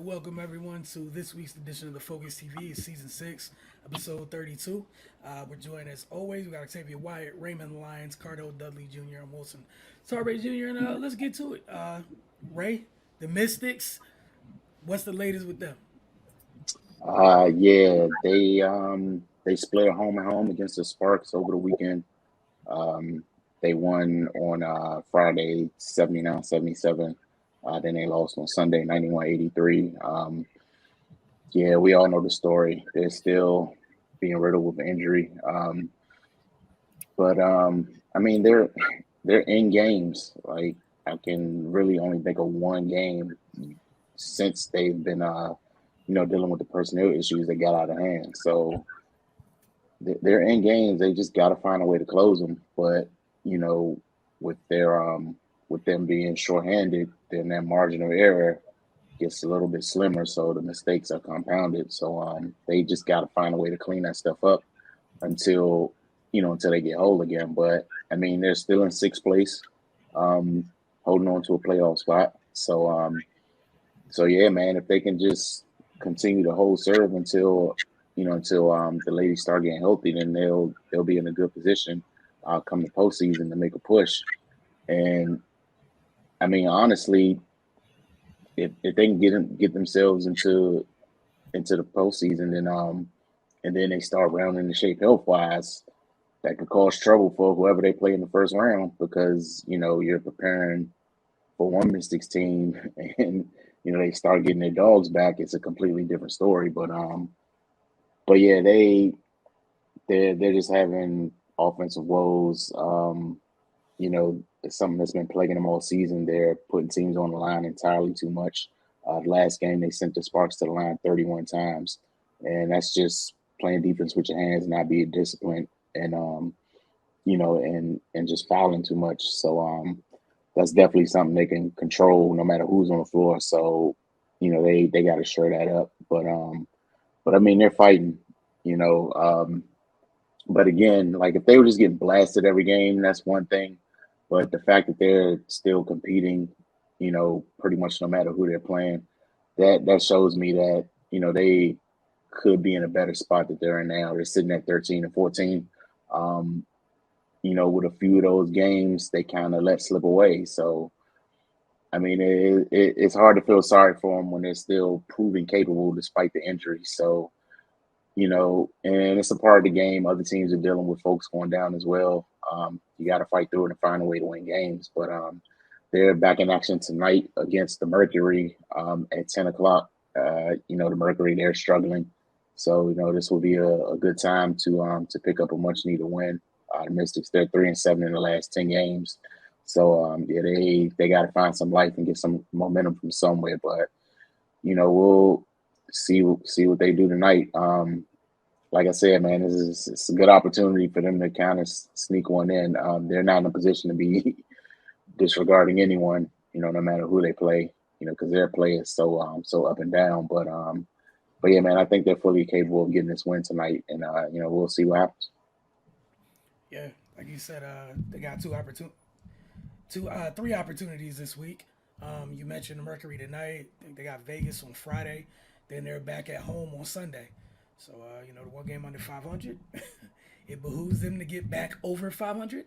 welcome everyone to this week's edition of the Focus TV. It's season 6, episode 32. We're joined as always. We got Xavier Wyatt, Raymond Lyons, Cardo Dudley Jr., and Wilson Tarbay Jr. And let's get to it. Ray, the Mystics, what's the latest with them? Yeah, they split home and home against the Sparks over the weekend. Um, they won on Friday 79-77. Then they lost on Sunday 91-83. Yeah, we all know the story. They're still being riddled with injury. But I mean they're in games. Like I can really only think of one game since they've been dealing with the personnel issues that got out of hand. So they're in games. They just got to find a way to close them. But you know, with their with them being shorthanded, then that margin of error gets a little bit slimmer. So the mistakes are compounded. So they just got to find a way to clean that stuff up until until they get whole again. But I mean, they're still in sixth place, um, holding on to a playoff spot. So yeah, man, if they can just continue to hold serve until the ladies start getting healthy, then they'll be in a good position come the postseason to make a push. And I mean, honestly, if they can get themselves into the postseason, and then they start rounding the shape health wise, that could cause trouble for whoever they play in the first round because you're preparing for one Mystics team and they start getting their dogs back. It's a completely different story. But yeah, they're just having offensive woes. It's something that's been plaguing them all season. They're putting teams on the line entirely too much. The last game they sent the Sparks to the line 31 times, and that's just playing defense with your hands, not being disciplined, and and just fouling too much. So that's definitely something they can control no matter who's on the floor. So they got to shore that up. But I mean they're fighting. You know, but again, like if they were just getting blasted every game, that's one thing. But the fact that they're still competing, pretty much no matter who they're playing, that shows me that they could be in a better spot that they're in now. They're sitting at 13 and 14. Um, with a few of those games, they kind of let slip away. So I mean, it's hard to feel sorry for them when they're still proving capable despite the injuries. So and it's a part of the game. Other teams are dealing with folks going down as well. You got to fight through it and find a way to win games. But they're back in action tonight against the Mercury at 10 o'clock. The Mercury, they're struggling. So, this will be a good time to pick up a much needed win. The Mystics, they're 3-7 in the last 10 games. So, yeah, they got to find some life and get some momentum from somewhere. But, we'll see what they do tonight. Like I said, man, it's a good opportunity for them to kind of sneak one in. They're not in a position to be disregarding anyone, no matter who they play, because their play is so up and down. But yeah, man, I think they're fully capable of getting this win tonight, and we'll see what happens. Yeah, like you said, they got three opportunities this week. You mentioned the Mercury tonight. I think they got Vegas on Friday. Then they're back at home on Sunday. So, the one game under 500, it behooves them to get back over 500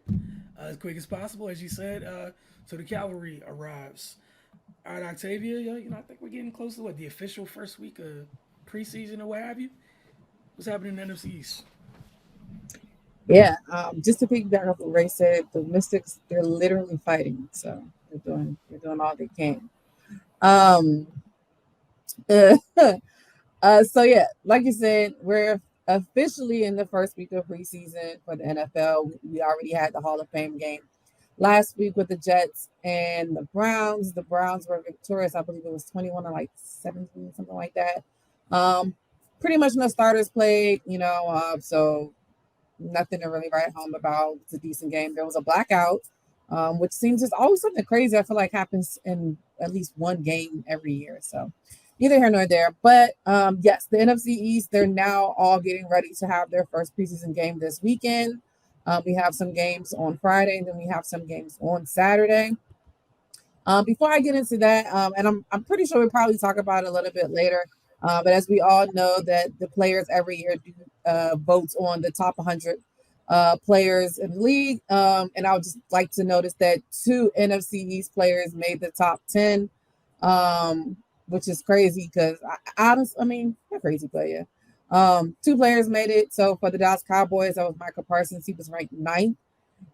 as quick as possible, as you said. So the cavalry arrives. All right, Octavia, I think we're getting close to the official first week of preseason or what have you. What's happening in the NFC East? Yeah, just to piggyback off what Ray said, the Mystics, they're literally fighting. So they're doing all they can. Um, so yeah, like you said, we're officially in the first week of preseason for the NFL. We already had the Hall of Fame game last week with the Jets and the Browns. The Browns were victorious. I believe it was 21 or 17, something like that. Pretty much no starters played, so nothing to really write home about. It's a decent game. There was a blackout, which seems just always something crazy. I feel like happens in at least one game every year. So neither here nor there. But yes, the NFC East, they're now all getting ready to have their first preseason game this weekend. We have some games on Friday, and then we have some games on Saturday. Before I get into that, and I'm pretty sure we'll probably talk about it a little bit later. But as we all know, that the players every year do votes on the top 100 players in the league, and I would just like to notice that two NFC East players made the top 10, which is crazy because I mean, they're crazy, but yeah. Two players made it. So for the Dallas Cowboys, that was Michael Parsons. He was ranked ninth.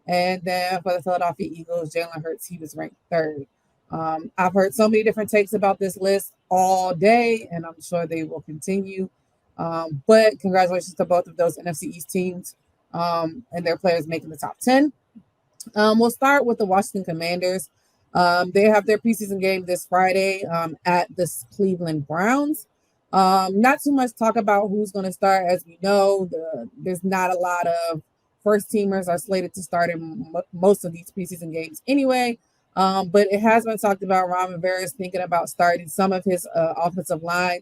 And then for the Philadelphia Eagles, Jalen Hurts, he was ranked third. I've heard so many different takes about this list all day, and I'm sure they will continue. But congratulations to both of those NFC East teams and their players making the top 10. We'll start with the Washington Commanders. They have their preseason game this Friday at the Cleveland Browns. Not too much talk about who's going to start. As we know, there's not a lot of first teamers are slated to start in most of these preseason games anyway. But it has been talked about Ron Rivera is thinking about starting some of his offensive line.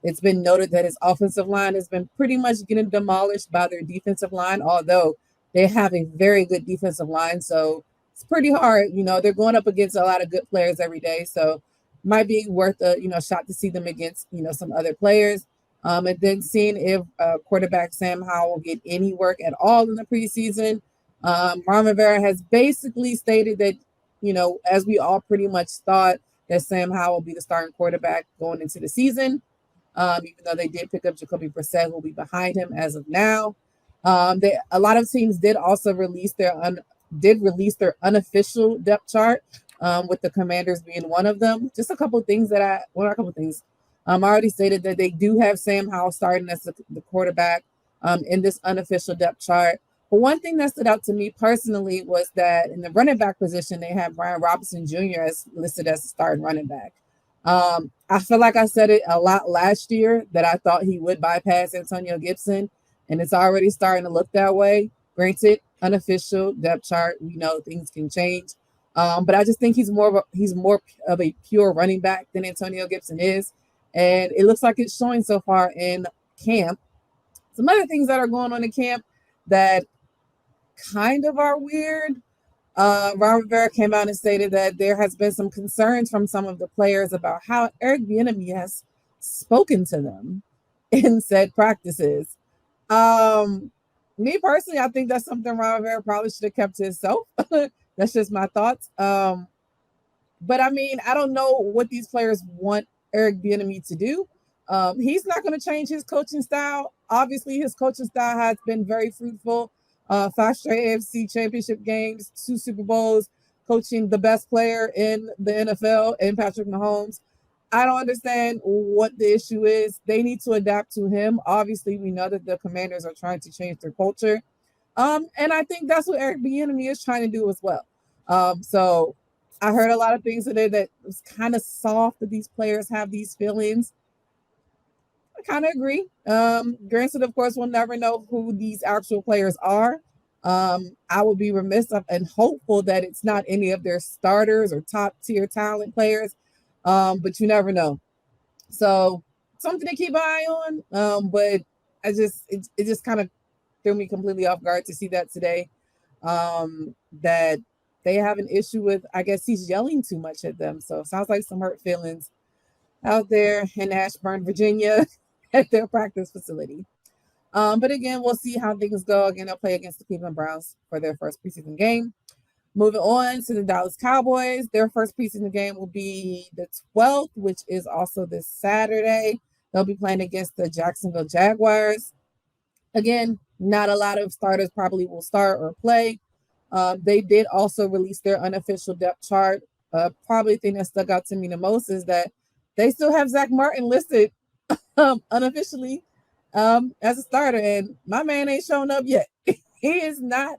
It's been noted that his offensive line has been pretty much getting demolished by their defensive line, although they have a very good defensive line. So it's pretty hard. They're going up against a lot of good players every day. So might be worth a shot to see them against some other players. And then seeing if quarterback Sam Howell will get any work at all in the preseason. Ron Rivera has basically stated that, as we all pretty much thought, that Sam Howell will be the starting quarterback going into the season. Even though they did pick up Jacoby Brissett, who will be behind him as of now. A lot of teams did also release their unofficial depth chart, with the Commanders being one of them. Just a couple of things I already stated that they do have Sam Howell starting as the quarterback in this unofficial depth chart. But one thing that stood out to me personally was that in the running back position, they have Brian Robinson Jr. as listed as the starting running back. I feel like I said it a lot last year that I thought he would bypass Antonio Gibson, and it's already starting to look that way. Granted, unofficial depth chart, we know things can change. But I just think he's more of a pure running back than Antonio Gibson is. And it looks like it's showing so far in camp. Some other things that are going on in camp that kind of are weird. Ron Rivera came out and stated that there has been some concerns from some of the players about how Eric Bieniemy has spoken to them in said practices. Me personally, I think that's something Ron Rivera probably should have kept to himself. That's just my thoughts. But I mean, I don't know what these players want Eric Bieniemy to do. He's not going to change his coaching style. Obviously, his coaching style has been very fruitful. 5 straight AFC championship games, 2 Super Bowls, coaching the best player in the NFL in Patrick Mahomes. I don't understand what the issue is. They need to adapt to him. Obviously, we know that the Commanders are trying to change their culture. And I think that's what Eric Bieniemy is trying to do as well. So I heard a lot of things today that was kind of soft that these players have these feelings. I kind of agree. Granted, of course, we'll never know who these actual players are. I would be remiss and hopeful that it's not any of their starters or top tier talent players, but you never know. So something to keep an eye on. But it just kind of threw me completely off guard to see that today. That they have an issue with, I guess he's yelling too much at them. So it sounds like some hurt feelings out there in Ashburn, Virginia, at their practice facility. But again, we'll see how things go. Again, they'll play against the Cleveland Browns for their first preseason game. Moving on to the Dallas Cowboys, their first preseason game will be the 12th, which is also this Saturday. They'll be playing against the Jacksonville Jaguars. Again, not a lot of starters probably will start or play. They did also release their unofficial depth chart. Probably the thing that stuck out to me the most is that they still have Zach Martin listed unofficially as a starter, and my man ain't shown up yet. He is not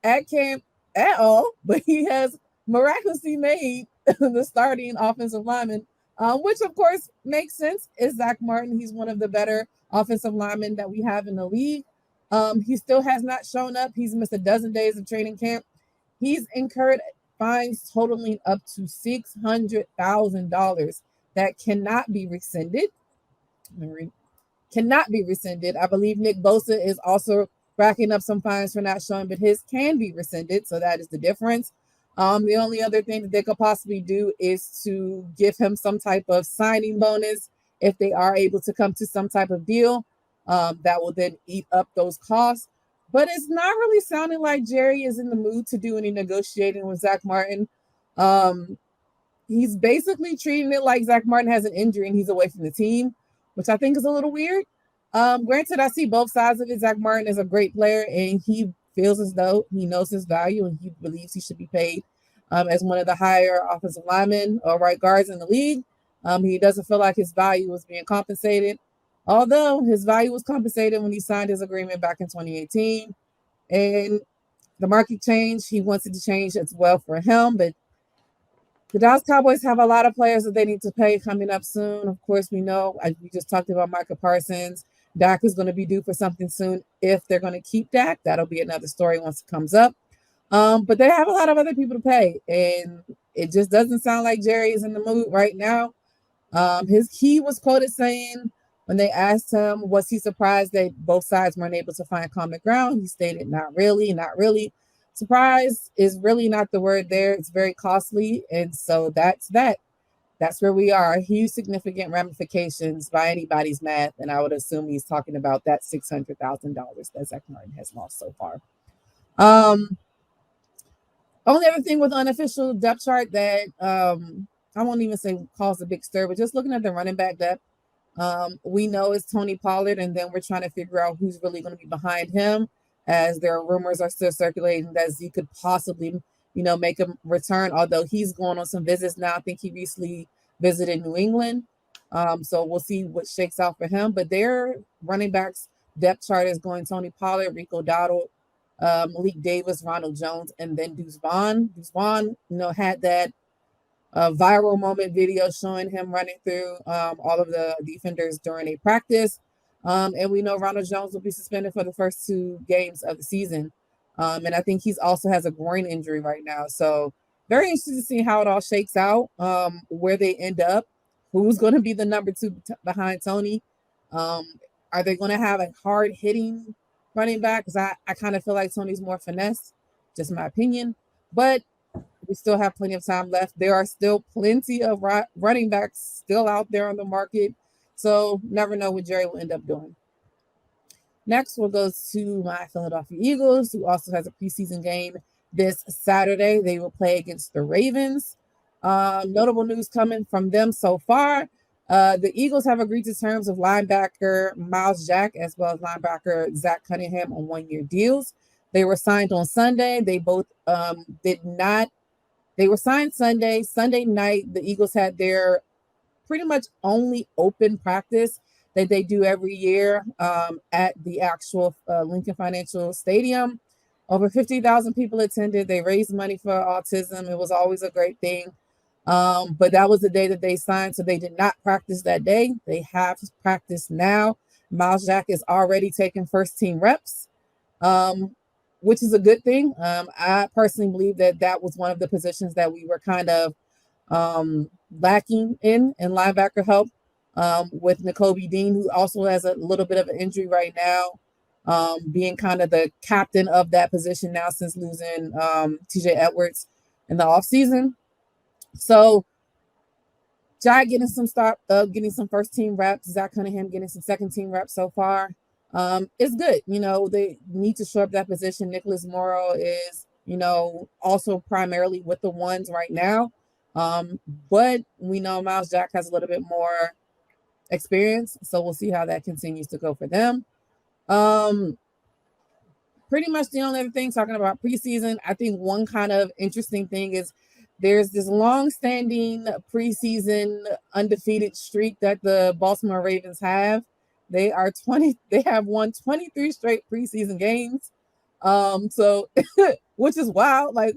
at camp at all, but he has miraculously made the starting offensive lineman, which of course makes sense. Is Zach Martin? He's one of the better offensive linemen that we have in the league. He still has not shown up. He's missed a dozen days of training camp. He's incurred fines totaling up to $600,000 that cannot be rescinded. I believe Nick Bosa is also racking up some fines for not showing, but his can be rescinded. So that is the difference. The only other thing that they could possibly do is to give him some type of signing bonus if they are able to come to some type of deal that will then eat up those costs. But it's not really sounding like Jerry is in the mood to do any negotiating with Zach Martin. Um, he's basically treating it like Zach Martin has an injury and he's away from the team, which I think is a little weird. Granted, I see both sides of it. Zach Martin is a great player and he feels as though he knows his value and he believes he should be paid as one of the higher offensive linemen or right guards in the league. He doesn't feel like his value was being compensated, although his value was compensated when he signed his agreement back in 2018. And the market changed. He wants it to change as well for him, but the Dallas Cowboys have a lot of players that they need to pay coming up soon. Of course, we know we just talked about Micah Parsons. Dak is going to be due for something soon if they're going to keep Dak. That'll be another story once it comes up. But they have a lot of other people to pay, and it just doesn't sound like Jerry is in the mood right now. He was quoted saying when they asked him, was he surprised that both sides weren't able to find common ground? He stated, not really, not really. Surprise is really not the word there. It's very costly. And so that's that. That's where we are. Huge significant ramifications by anybody's math. And I would assume he's talking about that $600,000 that Zach Martin has lost so far. Only other thing with unofficial depth chart that I won't even say caused a big stir, but just looking at the running back depth, we know it's Tony Pollard, and then we're trying to figure out who's really going to be behind him, as there are rumors are still circulating that Zeke could possibly, make a return, although he's going on some visits now. I think he recently visited New England. So we'll see what shakes out for him. But their running backs depth chart is going Tony Pollard, Rico Dowdle, Malik Davis, Ronald Jones, and then Deuce Vaughn. Deuce Vaughn, had that viral moment video showing him running through all of the defenders during a practice. And we know Ronald Jones will be suspended for the first 2 games of the season. And I think he's also has a groin injury right now. So very interested to see how it all shakes out, where they end up, who's going to be the number 2 behind Tony. Are they going to have a hard hitting running back? Because I kind of feel like Tony's more finesse, just my opinion. But we still have plenty of time left. There are still plenty of running backs still out there on the market. So never know what Jerry will end up doing. Next, we'll go to my Philadelphia Eagles, who also has a preseason game this Saturday. They will play against the Ravens. Notable news coming from them so far. The Eagles have agreed to terms of linebacker Miles Jack as well as linebacker Zach Cunningham on 1-year deals. They were signed on Sunday. They both did not. They were signed Sunday. Sunday night, the Eagles had their pretty much only open practice that they do every year at the actual Lincoln Financial Stadium. Over 50,000 people attended. They raised money for autism. It was always a great thing. But that was the day that they signed, so they did not practice that day. They have practice now. Miles Jack is already taking first-team reps, which is a good thing. I personally believe that was one of the positions that we were kind of lacking in linebacker help with Nakobe Dean, who also has a little bit of an injury right now, being kind of the captain of that position now since losing TJ Edwards in the offseason. So Jack getting some first team reps, Zach Cunningham getting some second team reps so far. It's good. They need to shore up that position. Nicholas Morrow is, also primarily with the ones right now. But we know Miles Jack has a little bit more experience, so we'll see how that continues to go for them. Pretty much the only other thing talking about preseason, I think one kind of interesting thing is there's this long-standing preseason undefeated streak that the Baltimore Ravens have. They have won 23 straight preseason games. So which is wild. Like,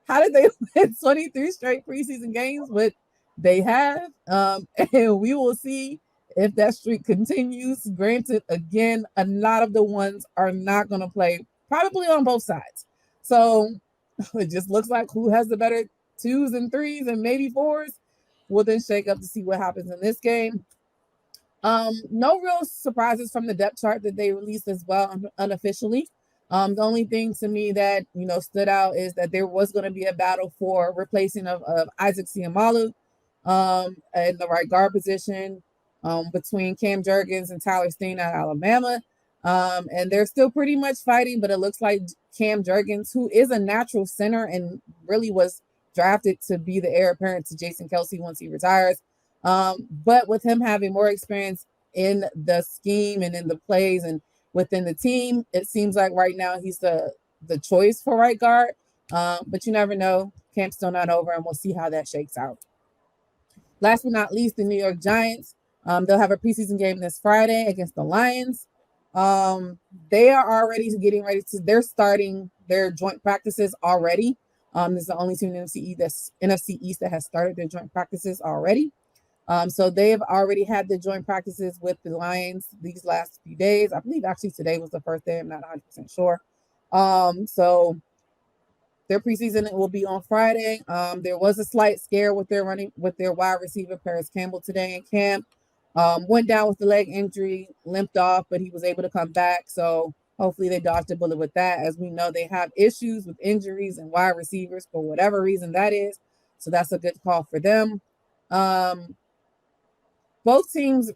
how did they win 23 straight preseason games? But they have. And we will see if that streak continues. Granted, again, a lot of the ones are not going to play, probably on both sides. So it just looks like who has the better 2s and 3s and maybe 4s will then shake up to see what happens in this game. No real surprises from the depth chart that they released as well unofficially. The only thing to me that stood out is that there was going to be a battle for replacing of Isaac Siamalu in the right guard position between Cam Jurgens and Tyler Steen at Alabama. And they're still pretty much fighting, but it looks like Cam Jurgens, who is a natural center and really was drafted to be the heir apparent to Jason Kelsey once he retires. But with him having more experience in the scheme and in the plays and within the team, it seems like right now he's the choice for right guard. But you never know. Camp's still not over, and we'll see how that shakes out. Last but not least, the New York Giants. They'll have a preseason game this Friday against the Lions. They are already getting ready to. They're starting their joint practices already. This is the only team in NFC East that has started their joint practices already. So they've already had the joint practices with the Lions these last few days. I believe actually today was the first day. I'm not 100% sure. So their preseason will be on Friday. There was a slight scare with their wide receiver Paris Campbell today in camp. Went down with the leg injury, limped off, but he was able to come back. So hopefully they dodged a bullet with that. As we know, they have issues with injuries and wide receivers for whatever reason that is. So that's a good call for them. Both teams,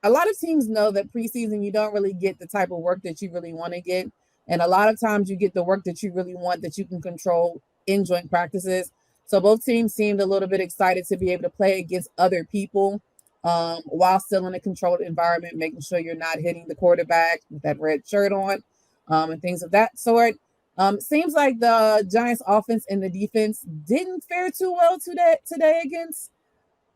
a lot of teams know that preseason you don't really get the type of work that you really want to get. And a lot of times you get the work that you really want that you can control in joint practices. So both teams seemed a little bit excited to be able to play against other people while still in a controlled environment, making sure you're not hitting the quarterback with that red shirt on and things of that sort. Seems like the Giants offense and the defense didn't fare too well today against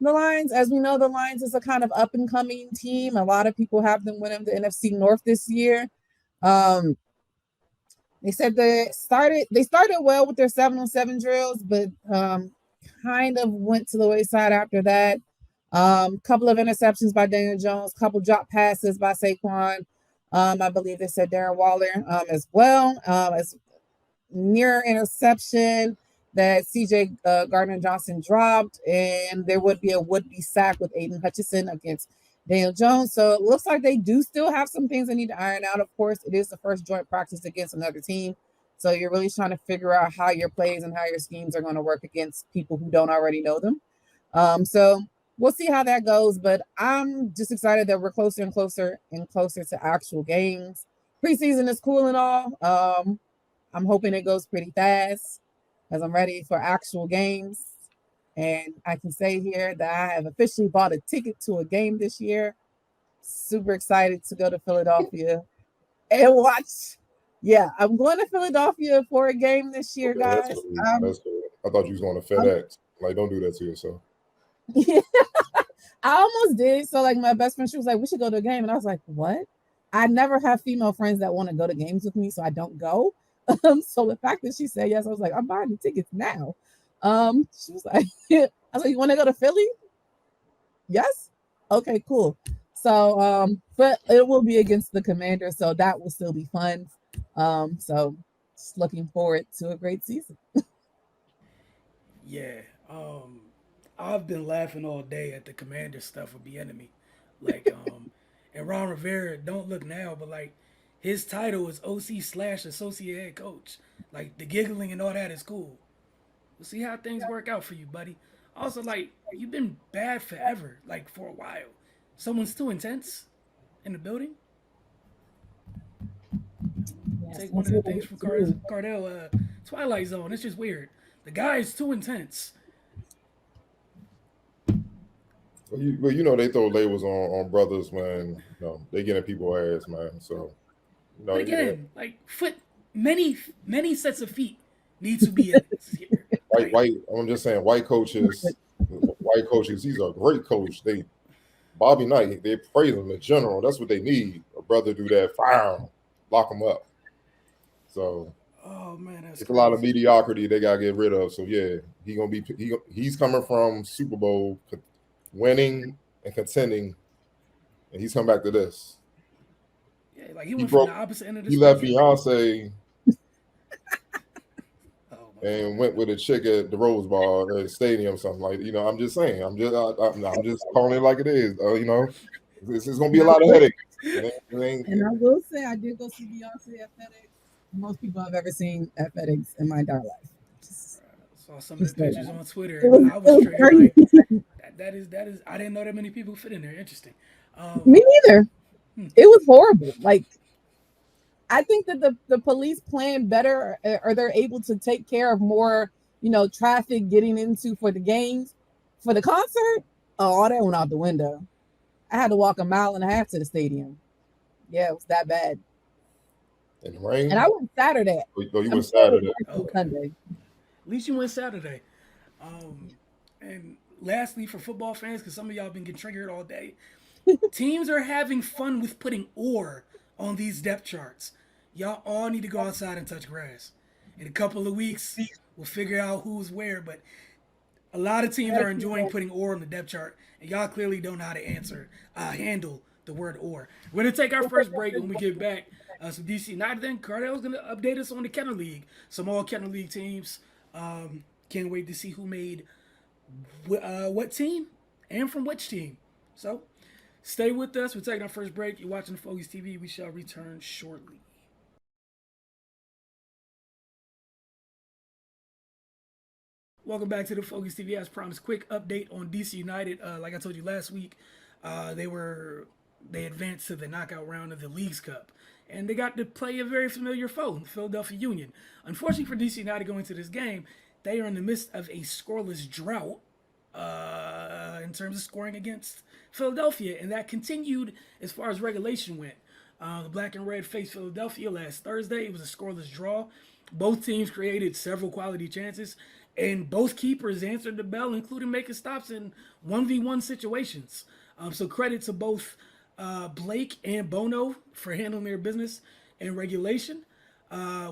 the Lions. As we know, the Lions is a kind of up and coming team. A lot of people have them winning the NFC North this year. They said they started well with their 7-on-7 drills, but kind of went to the wayside after that. Couple of interceptions by Daniel Jones, couple drop passes by Saquon. I believe they said Darren Waller as well. As near interception that CJ Gardner-Johnson dropped, and there would be a would-be sack with Aiden Hutchinson against Daniel Jones. So it looks like they do still have some things they need to iron out. Of course, it is the first joint practice against another team. So you're really trying to figure out how your plays and how your schemes are going to work against people who don't already know them. So we'll see how that goes. But I'm just excited that we're closer and closer and closer to actual games. Preseason is cool and all. I'm hoping it goes pretty fast as I'm ready for actual games. And I can say here that I have officially bought a ticket to a game this year. Super excited to go to Philadelphia and watch. Yeah, I'm going to Philadelphia for a game this year, Okay, guys. that's cool. I thought you was going to FedEx. Like, don't do that to yourself. Yeah, I almost did. So, like, my best friend, she was like, "We should go to a game," and I was like, "What?" I never have female friends that want to go to games with me, so I don't go. So the fact that she said yes, I was like, "I'm buying the tickets now." She was like, I was like, "You want to go to Philly?" Yes. Okay, cool. So, but it will be against the Commanders, so that will still be fun. So just looking forward to a great season. Yeah. I've been laughing all day at the Commander stuff with the enemy. Like, and Ron Rivera, don't look now, but like his title is OC/associate head coach. Like the giggling and all that is cool. We'll see how things work out for you, buddy. Also, like, you've been bad forever, like for a while. Someone's too intense in the building. Yes, Take one of the things from Cardell, Twilight Zone. It's just weird. The guy is too intense. Well, you know they throw labels on brothers, man. You know, they getting people ass, man. So, you know, But yeah, again, like many sets of feet need to be in here. Like, white. I'm just saying, white coaches. He's a great coach. Bobby Knight, they praise him in general. That's what they need. A brother do that, fire him, lock him up. So oh man, that's it's a lot of crazy. mediocrity they gotta get rid of. So yeah, he's coming from Super Bowl winning and contending, and he's come back to this. Yeah, like he He went from the broke. opposite end of the He left spectrum. Beyonce Oh my and went with a chick at the Rose Bowl at the stadium, something like. You know, I'm just saying. I'm just calling it like it is. You know, it's gonna be And a I lot of will, headaches. It ain't, and I will say I did go see Beyonce at FedEx. most people I've ever seen at FedEx in my entire life. Saw some of the Just so pictures that. on Twitter, It and was I was it was triggered. Like crazy. that is. I didn't know that many people fit in there. Interesting. Me neither. Hmm. It was horrible. Like I think that the police plan better, or they're able to take care of more, traffic getting into for the games, for the concert. Oh, all that went out the window. I had to walk a mile and a half to the stadium. Yeah, it was that bad. In the And I rain. went Saturday. Oh, you I'm went sure it was Saturday. worse than Okay. Sunday. At least you went Saturday. And lastly, for football fans, because some of y'all been getting triggered all day, teams are having fun with putting ore on these depth charts. Y'all all need to go outside and touch grass. In a couple of weeks, we'll figure out who's where. But a lot of teams are enjoying putting ore on the depth chart, and y'all clearly don't know how to handle the word ore. We're gonna take our first break. When we get back, some DC United. Then Cardell's gonna update us on the Kenner League, some all Kenner League teams. Can't wait to see who made what team and from which team. So stay with us. We're taking our first break. You're watching the Fogies TV. We shall return shortly. Welcome back to the Focus TV. As promised, quick update on DC United. Like I told you last week, they advanced to the knockout round of the Leagues Cup, and they got to play a very familiar foe, the Philadelphia Union. Unfortunately for DC United going into this game, they are in the midst of a scoreless drought in terms of scoring against Philadelphia, and that continued as far as regulation went. The Black and Red faced Philadelphia last Thursday. It was a scoreless draw. Both teams created several quality chances, and both keepers answered the bell, including making stops in 1v1 situations. So credit to both Blake and Bono for handling their business in regulation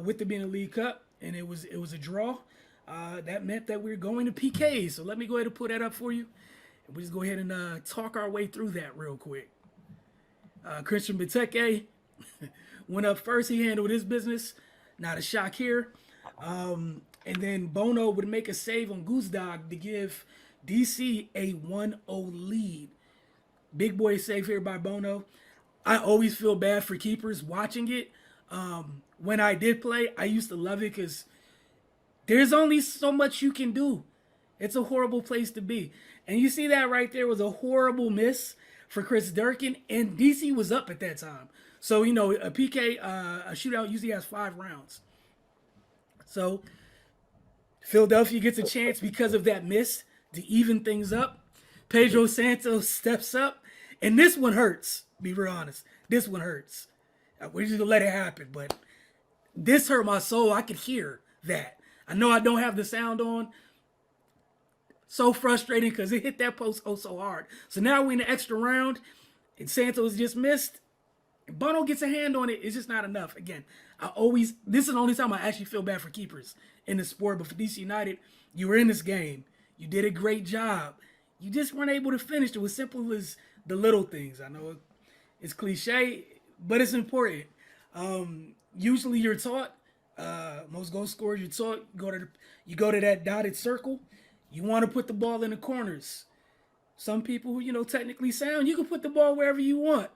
with it being a League Cup, and it was a draw. That meant that we are going to PKs. So let me go ahead and put that up for you. And we just go ahead and talk our way through that real quick. Christian Benteke went up first. He handled his business. Not a shock here. And then Bono would make a save on Goose Dog to give DC a 1-0 lead. Big boy save here by Bono. I always feel bad for keepers watching it. When I did play, I used to love it because there's only so much you can do. It's a horrible place to be. And you see that right there was a horrible miss for Chris Durkin, and DC was up at that time. So, a PK, a shootout usually has 5 rounds. So, Philadelphia gets a chance because of that miss to even things up. Pedro Santos steps up, and this one hurts, be real honest. This one hurts. We're just going to let it happen, but this hurt my soul. I could hear that. I know I don't have the sound on. So frustrating because it hit that post so hard. So now we're in the extra round, and Santos just missed. And Bono gets a hand on it. It's just not enough. Again, this is the only time I actually feel bad for keepers in the sport. But for DC United, you were in this game. You did a great job. You just weren't able to finish. It was simple as the little things. I know it's cliche, but it's important. Usually you're taught, most goal scorers, you're taught, you go to that dotted circle. You want to put the ball in the corners. Some people who, technically sound, you can put the ball wherever you want.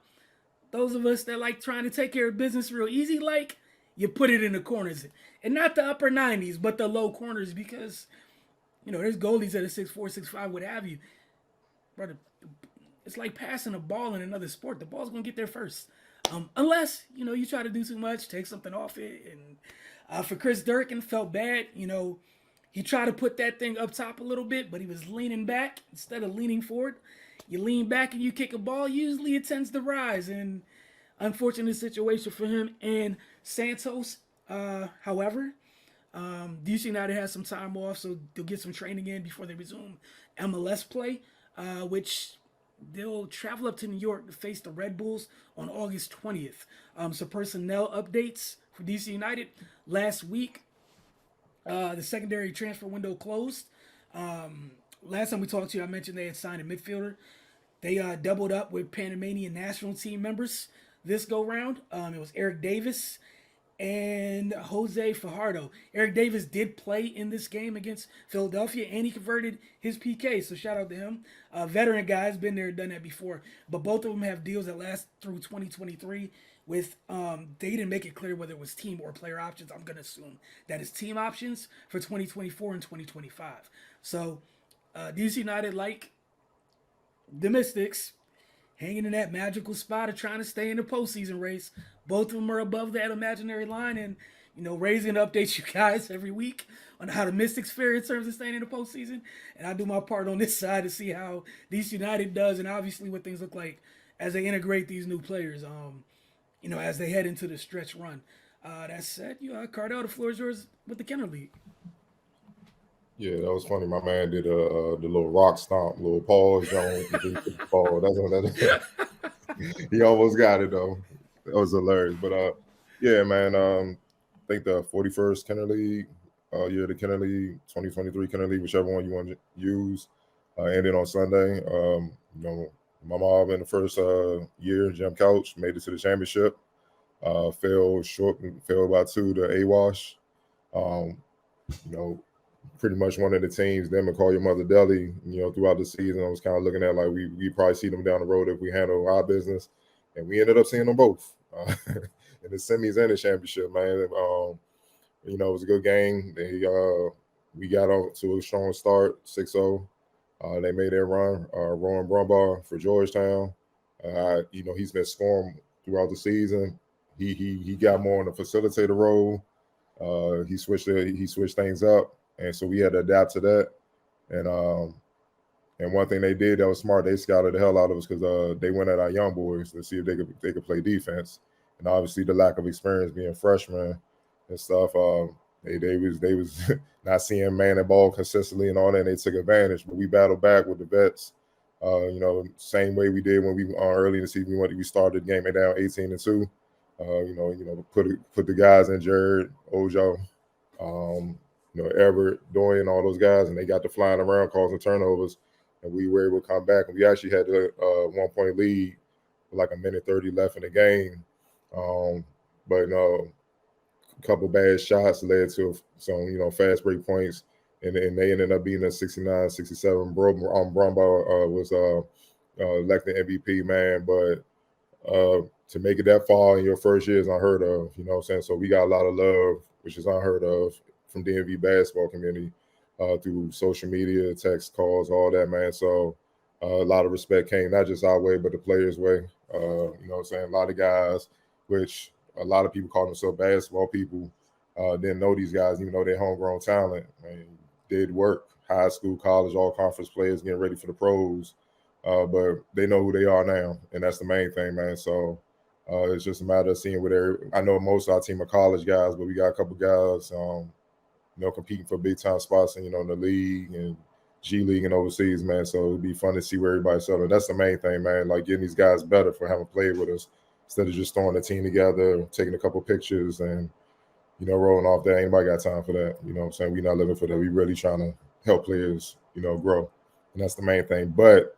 Those of us that like trying to take care of business real easy, like, you put it in the corners. And not the upper 90s, but the low corners because, there's goalies that are 6'4", 6'5", what have you. Brother, it's like passing a ball in another sport. The ball's going to get there first. Unless, you try to do too much, take something off it. And for Chris Durkin, felt bad. He tried to put that thing up top a little bit, but he was leaning back instead of leaning forward. You lean back and you kick a ball, usually it tends to rise. And unfortunate situation for him and Santos. However, DC United has some time off, so they'll get some training in before they resume MLS play, which they'll travel up to New York to face the Red Bulls on August 20th. So personnel updates for DC United. Last week, the secondary transfer window closed. Last time we talked to you, I mentioned they had signed a midfielder. They doubled up with Panamanian national team members this go round. It was Eric Davis and Jose Fajardo. Eric Davis did play in this game against Philadelphia, and he converted his PK, so shout out to him. Veteran guys, been there, done that before. But both of them have deals that last through 2023 with they didn't make it clear whether it was team or player options. I'm gonna assume that it's team options for 2024 and 2025. So DC United, like the Mystics, hanging in that magical spot of trying to stay in the postseason race. Both of them are above that imaginary line, and raising to update you guys every week on how the Mystics fare in terms of staying in the postseason. And I do my part on this side to see how DC United does, and obviously what things look like as they integrate these new players. As they head into the stretch run. That said, Cardell, the floor is yours with the Kenner League. Yeah, that was funny. My man did the little rock stomp, little pause, Jones. Ball. That's what that. He almost got it though. That was hilarious. But yeah, man. I think the 41st Kenner League, the Kenner League, 2023 Kenner League, whichever one you want to use, ended on Sunday. My mom in the first year, Jim Couch, made it to the championship. Fell by 2 to AWash. Pretty much one of the teams, them and Call Your Mother Deli, throughout the season, I was kind of looking at like we probably see them down the road if we handle our business. And we ended up seeing them both in the semis and the championship, man. It was a good game. We got off to a strong start, 6-0. They made their run. Rowan Brumbaugh for Georgetown. He's been scoring throughout the season. He got more in the facilitator role. He switched things up, and so we had to adapt to that. And one thing they did that was smart, they scouted the hell out of us because they went at our young boys to see if they could play defense. And obviously the lack of experience being freshmen and stuff, they was not seeing man and ball consistently and all that, and they took advantage. But we battled back with the vets. Same way we did when we early in the season. We started the game down 18-2. Put the guys in Jared, Ojo, Everett, Dorian, all those guys, and they got to flying around, causing turnovers, and we were able to come back. And we actually had a 1-point lead with like a minute 30 left in the game. But a couple bad shots led to some, fast break points, and they ended up being a 69-67. Brumbaugh was elected MVP, man, but to make it that far in your first year is unheard of, you know what I'm saying? So we got a lot of love, which is unheard of from DMV basketball community through social media, text calls, all that, man. So a lot of respect came not just our way, but the players' way. You know what I'm saying? A lot of guys, which a lot of people call themselves basketball people, didn't know these guys, even though they're homegrown talent. And did work, high school, college, all conference players getting ready for the pros. But they know who they are now, and that's the main thing, man. So it's just a matter of seeing where I know most of our team are college guys, but we got a couple guys, competing for big time spots in the league and G League and overseas, man. So it'd be fun to see where everybody's settled. That's the main thing, man. Like getting these guys better for having played with us instead of just throwing the team together, taking a couple pictures and rolling off that. Ain't nobody got time for that. You know what I'm saying? We're not living for that. We really trying to help players, grow. And that's the main thing. But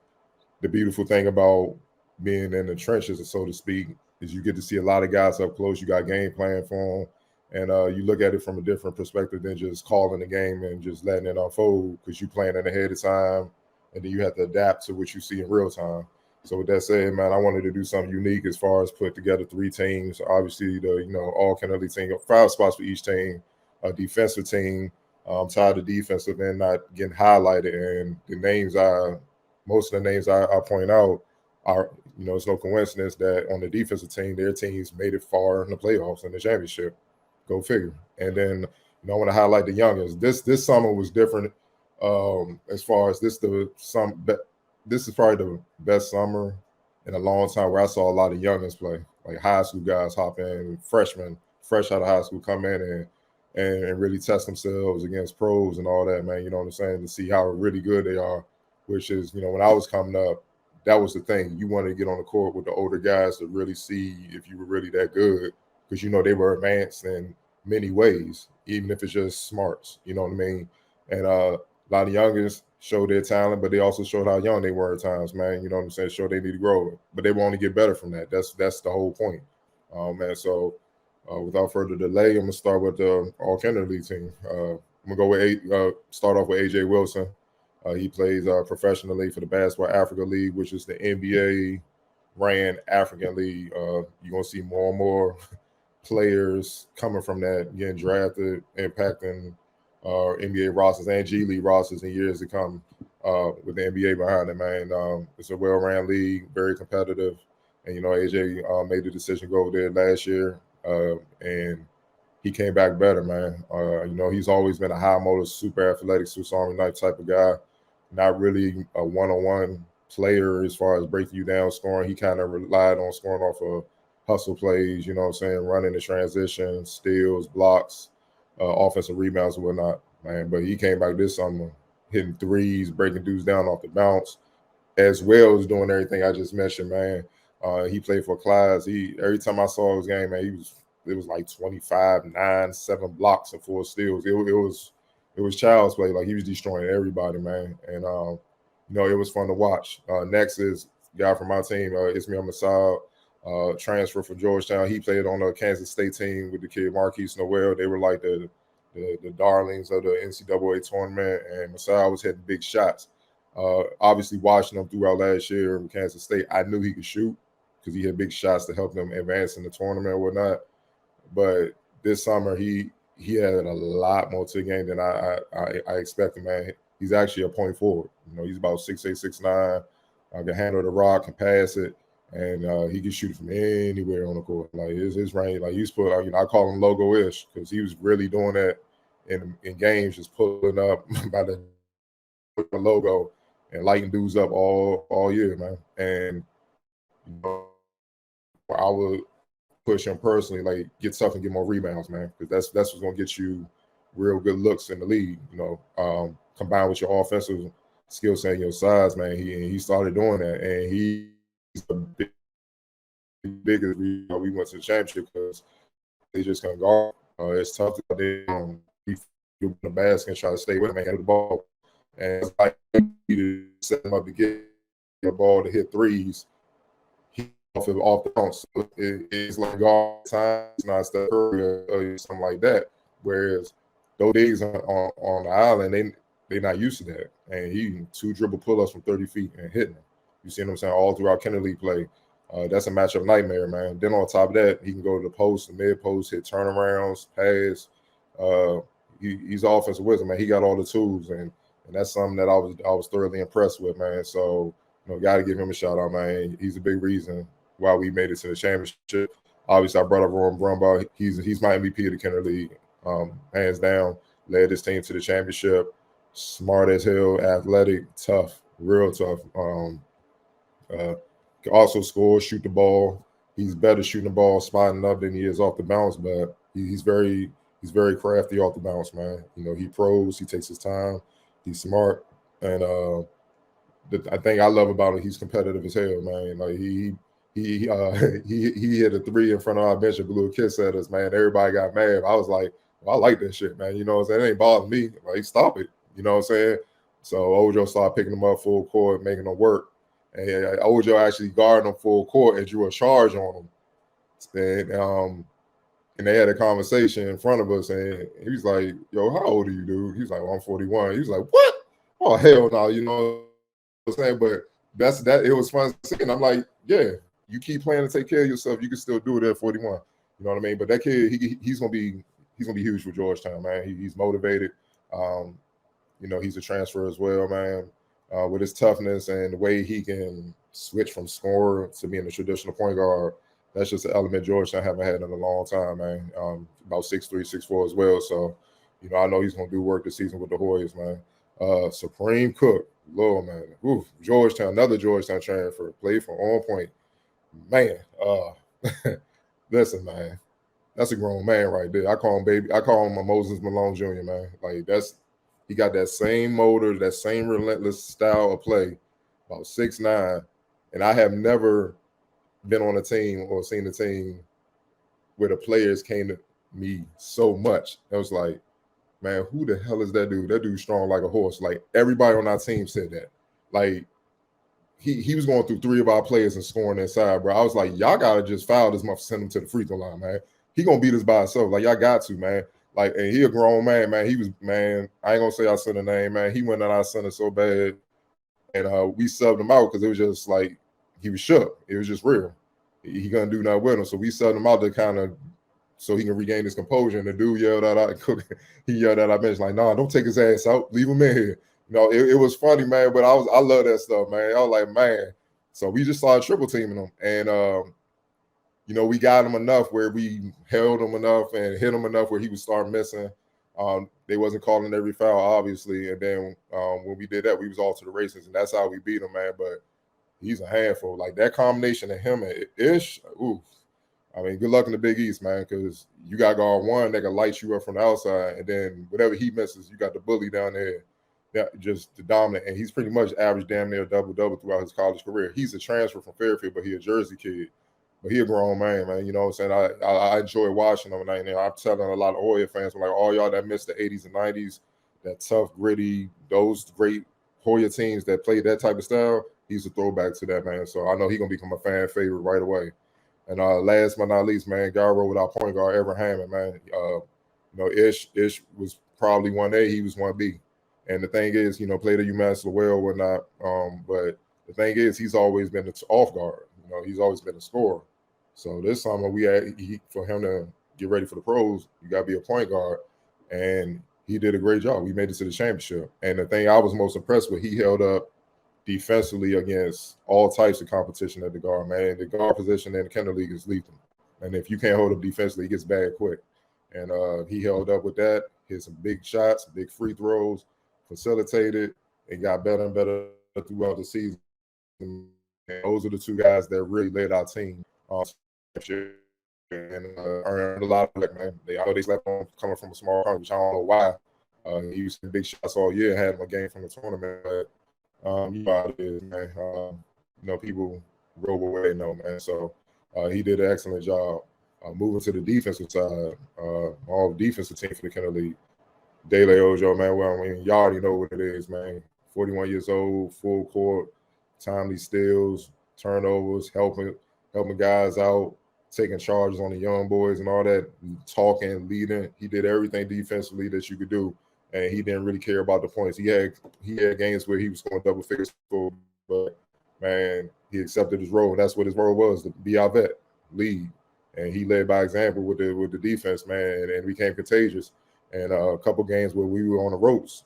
the beautiful thing about being in the trenches, so to speak, is you get to see a lot of guys up close. You got game plan for them. And you look at it from a different perspective than just calling the game and just letting it unfold because you plan it ahead of time, and then you have to adapt to what you see in real time. So with that said, man, I wanted to do something unique as far as put together 3 teams. Obviously, the all Kennedy team, 5 spots for each team, a defensive team. I'm tired of defensive end not getting highlighted, and most of the names I point out are, it's no coincidence that on the defensive team, their teams made it far in the playoffs and the championship. Go figure. And then, I want to highlight the youngest. This summer was different as far as this is probably the best summer in a long time where I saw a lot of youngins play, like high school guys hop in, freshmen, fresh out of high school, come in and really test themselves against pros and all that, man. You know what I'm saying? To see how really good they are, which is, when I was coming up, that was the thing. You wanted to get on the court with the older guys to really see if you were really that good because, they were advanced in many ways, even if it's just smarts, you know what I mean? And a lot of youngins showed their talent, but they also showed how young they were at times, man. You know what I'm saying? Showed they need to grow, but they will only get better from that. That's the whole point, man. So without further delay, I'm gonna start with the All Canada League team. I'm gonna go with start off with AJ Wilson. He plays professionally for the Basketball Africa League, which is the NBA ran African League. You're gonna see more and more players coming from that getting drafted, impacting NBA rosters and G League rosters in years to come. With the NBA behind it, man. It's a well-ran league, very competitive, and AJ made the decision to go over there last year, and he came back better, man. He's always been a high motor, super athletic, Swiss Army knife type of guy. Not really a one-on-one player as far as breaking you down, scoring. He kind of relied on scoring off of hustle plays, running the transition, steals, blocks, offensive rebounds and whatnot, man. But he came back this summer hitting threes, breaking dudes down off the bounce, as well as doing everything I just mentioned, man. He played for Clydes. Every time I saw his game, man, it was like 25, 9, 7 blocks and 4 steals. It was child's play. Like, he was destroying everybody, man. And it was fun to watch. Next is a guy from my team, Ismail Masad, transfer from Georgetown. He played on the Kansas State team with the kid Marquise Noel. They were like the darlings of the NCAA tournament, and Masai was hitting big shots. Obviously, watching him throughout last year in Kansas State, I knew he could shoot because he had big shots to help them advance in the tournament and whatnot. But this summer, he had a lot more to the game than I expected, man. He's actually a point forward. He's about 6'8", 6'9", can handle the rock, can pass it, and he can shoot it from anywhere on the court. Like, his range, like, he's put, I call him logo-ish because he was really doing that in games, just pulling up by the logo and lighting dudes up all year, man. And I would push him personally, like, get tough and get more rebounds, man, because that's what's gonna get you real good looks in the league. Combined with your offensive skill set and your size, man. He started doing that, and he's the biggest reason we went to the championship because they just couldn't guard. It's tough to get in the basket and try to stay with him and hit the ball. And it's like you set him up to get the ball to hit threes. He off the bounce. So it's like guard time, it's not Steph Curry or something like that. Whereas those bigs on the island, they're not used to that. And he 2 dribble pull-ups from 30 feet and hitting them. You see what I'm saying? All throughout Kennedy League play. That's a matchup nightmare, man. Then on top of that, he can go to the post, the mid-post, hit turnarounds, pass. He's offensive wizard, man. He got all the tools, and that's something that I was thoroughly impressed with, man. So, got to give him a shout out, man. He's a big reason why we made it to the championship. Obviously, I brought up Rowan Brumbaugh. He's my MVP of the Kennedy League, hands down. Led his team to the championship. Smart as hell, athletic, tough, real tough. Can also score, shoot the ball. He's better shooting the ball, spotting up than he is off the bounce, but he's very crafty off the bounce, man. He pros, he takes his time, he's smart, and the thing I love about him, he's competitive as hell, man. Like, he hit a 3 in front of our bench and blew a kiss at us, man. Everybody got mad. I was like, well, I like that shit, man. You know what I'm saying? It ain't bothering me. Like, stop it. You know what I'm saying? So Ojo started picking him up full court, making him work. And Ojo actually guarded him full court and drew a charge on him. And they had a conversation in front of us, and he was like, yo, how old are you, dude? He was like, well, I'm 41. He was like, what? Oh, hell no, you know what I'm saying? But it was fun seeing. I'm like, yeah, you keep playing to take care of yourself, you can still do it at 41. You know what I mean? But that kid, he's gonna be huge for Georgetown, man. He's motivated. He's a transfer as well, man. With his toughness and the way he can switch from scorer to being a traditional point guard, that's just an element Georgetown haven't had in a long time, man. About 6'3", 6'4" as well. So, I know he's going to do work this season with the Hoyas, man. Supreme Cook, Lord, man. Oof, Georgetown, another Georgetown transfer, played for On Point. Man, listen, man, that's a grown man right there. I call him a Moses Malone Jr., man. Like, he got that same motor, that same relentless style of play, about 6'9", and I have never been on a team or seen a team where the players came to me so much. It was like, man, who the hell is that dude? That dude's strong like a horse. Like, everybody on our team said that. Like, he was going through 3 of our players and scoring inside, bro. I was like, y'all got to just foul this motherfucker, send him to the free throw line, man. He going to beat us by himself. Like, y'all got to, man. Like, and he a grown man, man. He was, man, I ain't going to say I said the name, man. He went at our center so bad, and we subbed him out because it was just like, he was shook. It was just real. He couldn't do nothing with him. So we set him out to kind of so he can regain his composure. And the dude yelled out, he yelled at our bench like, "Nah, don't take his ass out. Leave him in here." It was funny, man. But I love that stuff, man. I was like, man. So we just started triple teaming him, and we got him enough where we held him enough and hit him enough where he would start missing. They wasn't calling every foul, obviously, and then when we did that, we was all to the races, and that's how we beat him, man. But he's a handful. Like that combination of him and Ish, oof. I mean, good luck in the Big East, man, because you got guard one that can light you up from the outside, and then whatever he misses, you got the bully down there, that just the dominant. And he's pretty much averaged damn near double-double throughout his college career. He's a transfer from Fairfield, but he's a Jersey kid. But he a grown man, man. You know what I'm saying? I enjoy watching him, and I'm telling a lot of Hoya fans, I'm like, all y'all that missed the 80s and 90s, that tough, gritty, those great Hoya teams that played that type of style, he's a throwback to that, man. So I know he's going to become a fan favorite right away. And last but not least, man, Garro with our point guard, Ever Hammond, man. Ish was probably 1A, he was 1B. And the thing is, played at UMass well, whatnot. But the thing is, he's always been an off guard. He's always been a scorer. So this summer, for him to get ready for the pros, you got to be a point guard. And he did a great job. We made it to the championship. And the thing I was most impressed with, he held up defensively against all types of competition at the guard, man. The guard position in the Kenner League is lethal. And if you can't hold up defensively, it gets bad quick. And he held up with that, hit some big shots, big free throws, facilitated, and got better and better throughout the season. And those are the two guys that really led our team and earned a lot of luck, man. They slept on coming from a small country, which I don't know why. He used to big shots all year, had him a game from the tournament, but you know how it is, man. People roll away, man. So he did an excellent job. Moving to the defensive side, all defensive team for the Kenner League. Dele Ojo, man. Well, I mean, y'all already know what it is, man. 41 years old, full court, timely steals, turnovers, helping guys out, taking charges on the young boys and all that, talking, leading. He did everything defensively that you could do, and he didn't really care about the points. He had games where he was going double figures, but man, he accepted his role, and that's what his role was, to be our vet, lead. And he led by example with the defense, man, and became contagious. And a couple games where we were on the ropes,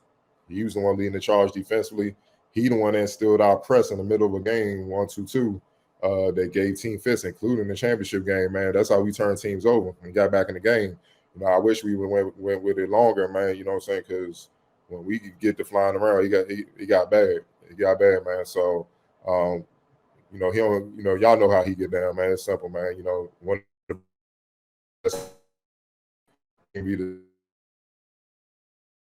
he was the one leading the charge defensively. He the one that instilled our press in the middle of a game, 1-2-2, that gave team fits, including the championship game, man. That's how we turned teams over and got back in the game. I wish we went with it longer, man, you know what I'm saying? Because when we could get to flying around, he got bad. It got bad, man. So, he don't, y'all know how he get down, man. It's simple, man. One of the best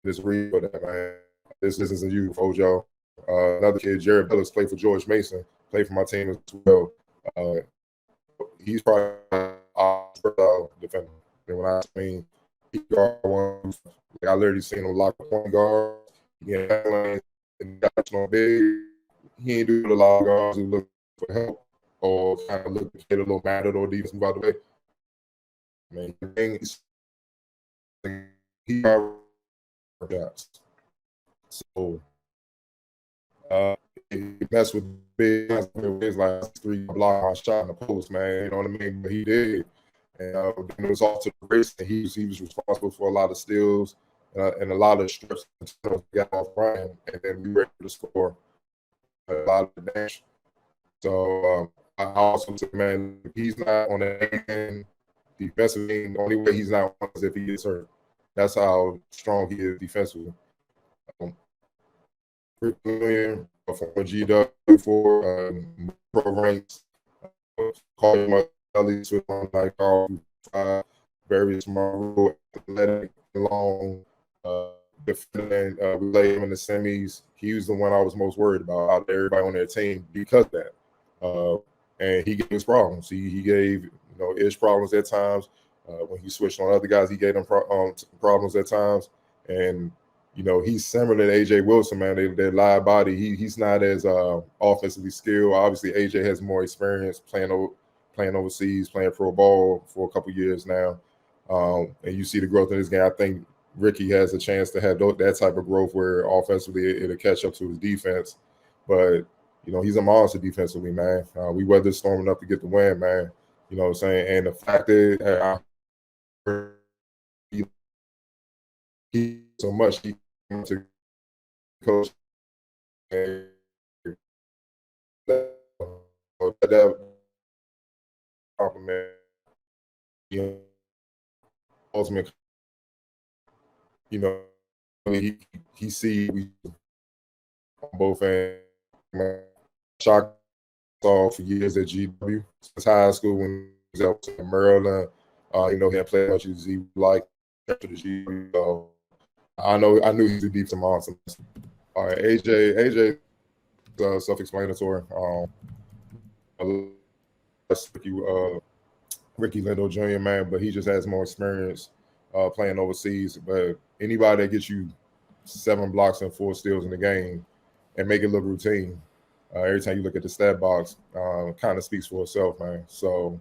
this read for that, man. This isn't you, Ojo. Another kid, Jared Billis, played for George Mason, played for my team as well. He's probably our defender. And when I mean, he guard one, I literally seen him lock the point guard. He ain't no big. He ain't doing a lot of guards who look for help or kind of look to get a little mad or defense by the way. Man, he guys. So he messed with big guys. It's like 3 block shot in the post, man. You know what I mean? But he did. And it was off to the race, and he was responsible for a lot of steals and a lot of strips and got off Brian, and then we were able to score a lot of the damage. So I also said, man, if he's not on the end defensive team, the only way he's not on is if he gets hurt. That's how strong he is defensively. Rick Williams, former GW for pro ranks, called him with like very small, athletic, long, defending. We laid him in the semis. He was the one I was most worried about out of everybody on their team because of that. And he gave us problems. He gave Ish problems at times. When he switched on other guys, he gave them problems at times. And he's similar to AJ Wilson, man. Their live body. He's not as offensively skilled. Obviously, AJ has more experience playing overseas, playing pro ball for a couple years now. And you see the growth in this game. I think Ricky has a chance to have that type of growth where offensively it'll catch up to his defense. But he's a monster defensively, man. We weathered the storm enough to get the win, man. You know what I'm saying? And the fact that he so much he to coach and that compliment, ultimate, he see we on both ends. Shock saw for years at GW since high school when he was out in Maryland. He had played much as he liked after the GW. So I knew he was a deep monster. All right, AJ, self-explanatory. Ricky Lindo Jr., man, but he just has more experience playing overseas. But anybody that gets you 7 blocks and 4 steals in the game and make it look routine, every time you look at the stat box, kind of speaks for itself, man. So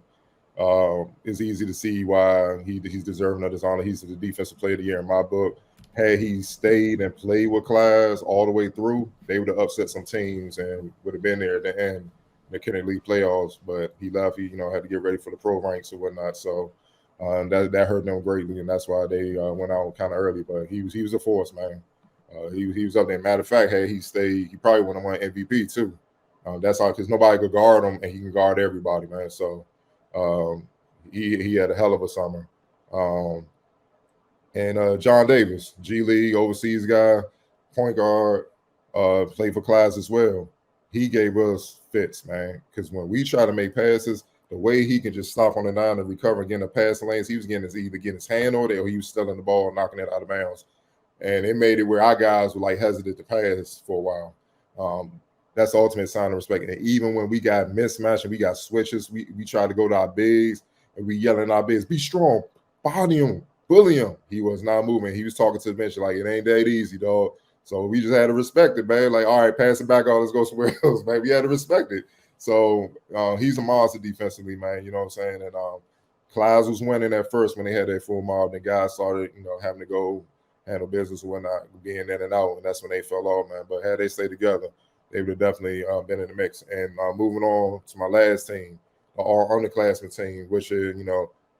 it's easy to see why he's deserving of this honor. He's the defensive player of the year in my book. Had he stayed and played with class all the way through, they would have upset some teams and would have been there at the end. The Kennedy League playoffs, but he left. He had to get ready for the pro ranks and whatnot. So that hurt them greatly, and that's why they went out kind of early. But he was a force, man. He was up there. Matter of fact, had he stayed, he probably would have won MVP too. That's all because nobody could guard him, and he can guard everybody, man. So he had a hell of a summer. And John Davis, G League overseas guy, point guard, played for class as well. He gave us fits, man, because when we try to make passes, the way he can just stop on the 9 and recover and get in the passing lanes, he was either getting his hand on it or he was stealing the ball and knocking it out of bounds. And it made it where our guys were hesitant to pass for a while. That's the ultimate sign of respect. And even when we got mismatched and we got switches, we tried to go to our bigs and we yelling at our bigs, be strong, body him, bully him. He was not moving. He was talking to the bench it ain't that easy, dog. So we just had to respect it, man. All right, pass it back on. Let's go somewhere else, man. We had to respect it. So he's a monster defensively, man. You know what I'm saying? And Clydes was winning at first when they had their full mob. The guys started, having to go handle business or whatnot, being in and out, and that's when they fell off, man. But had they stayed together, they would have definitely been in the mix. And moving on to my last team, our underclassmen team, which is,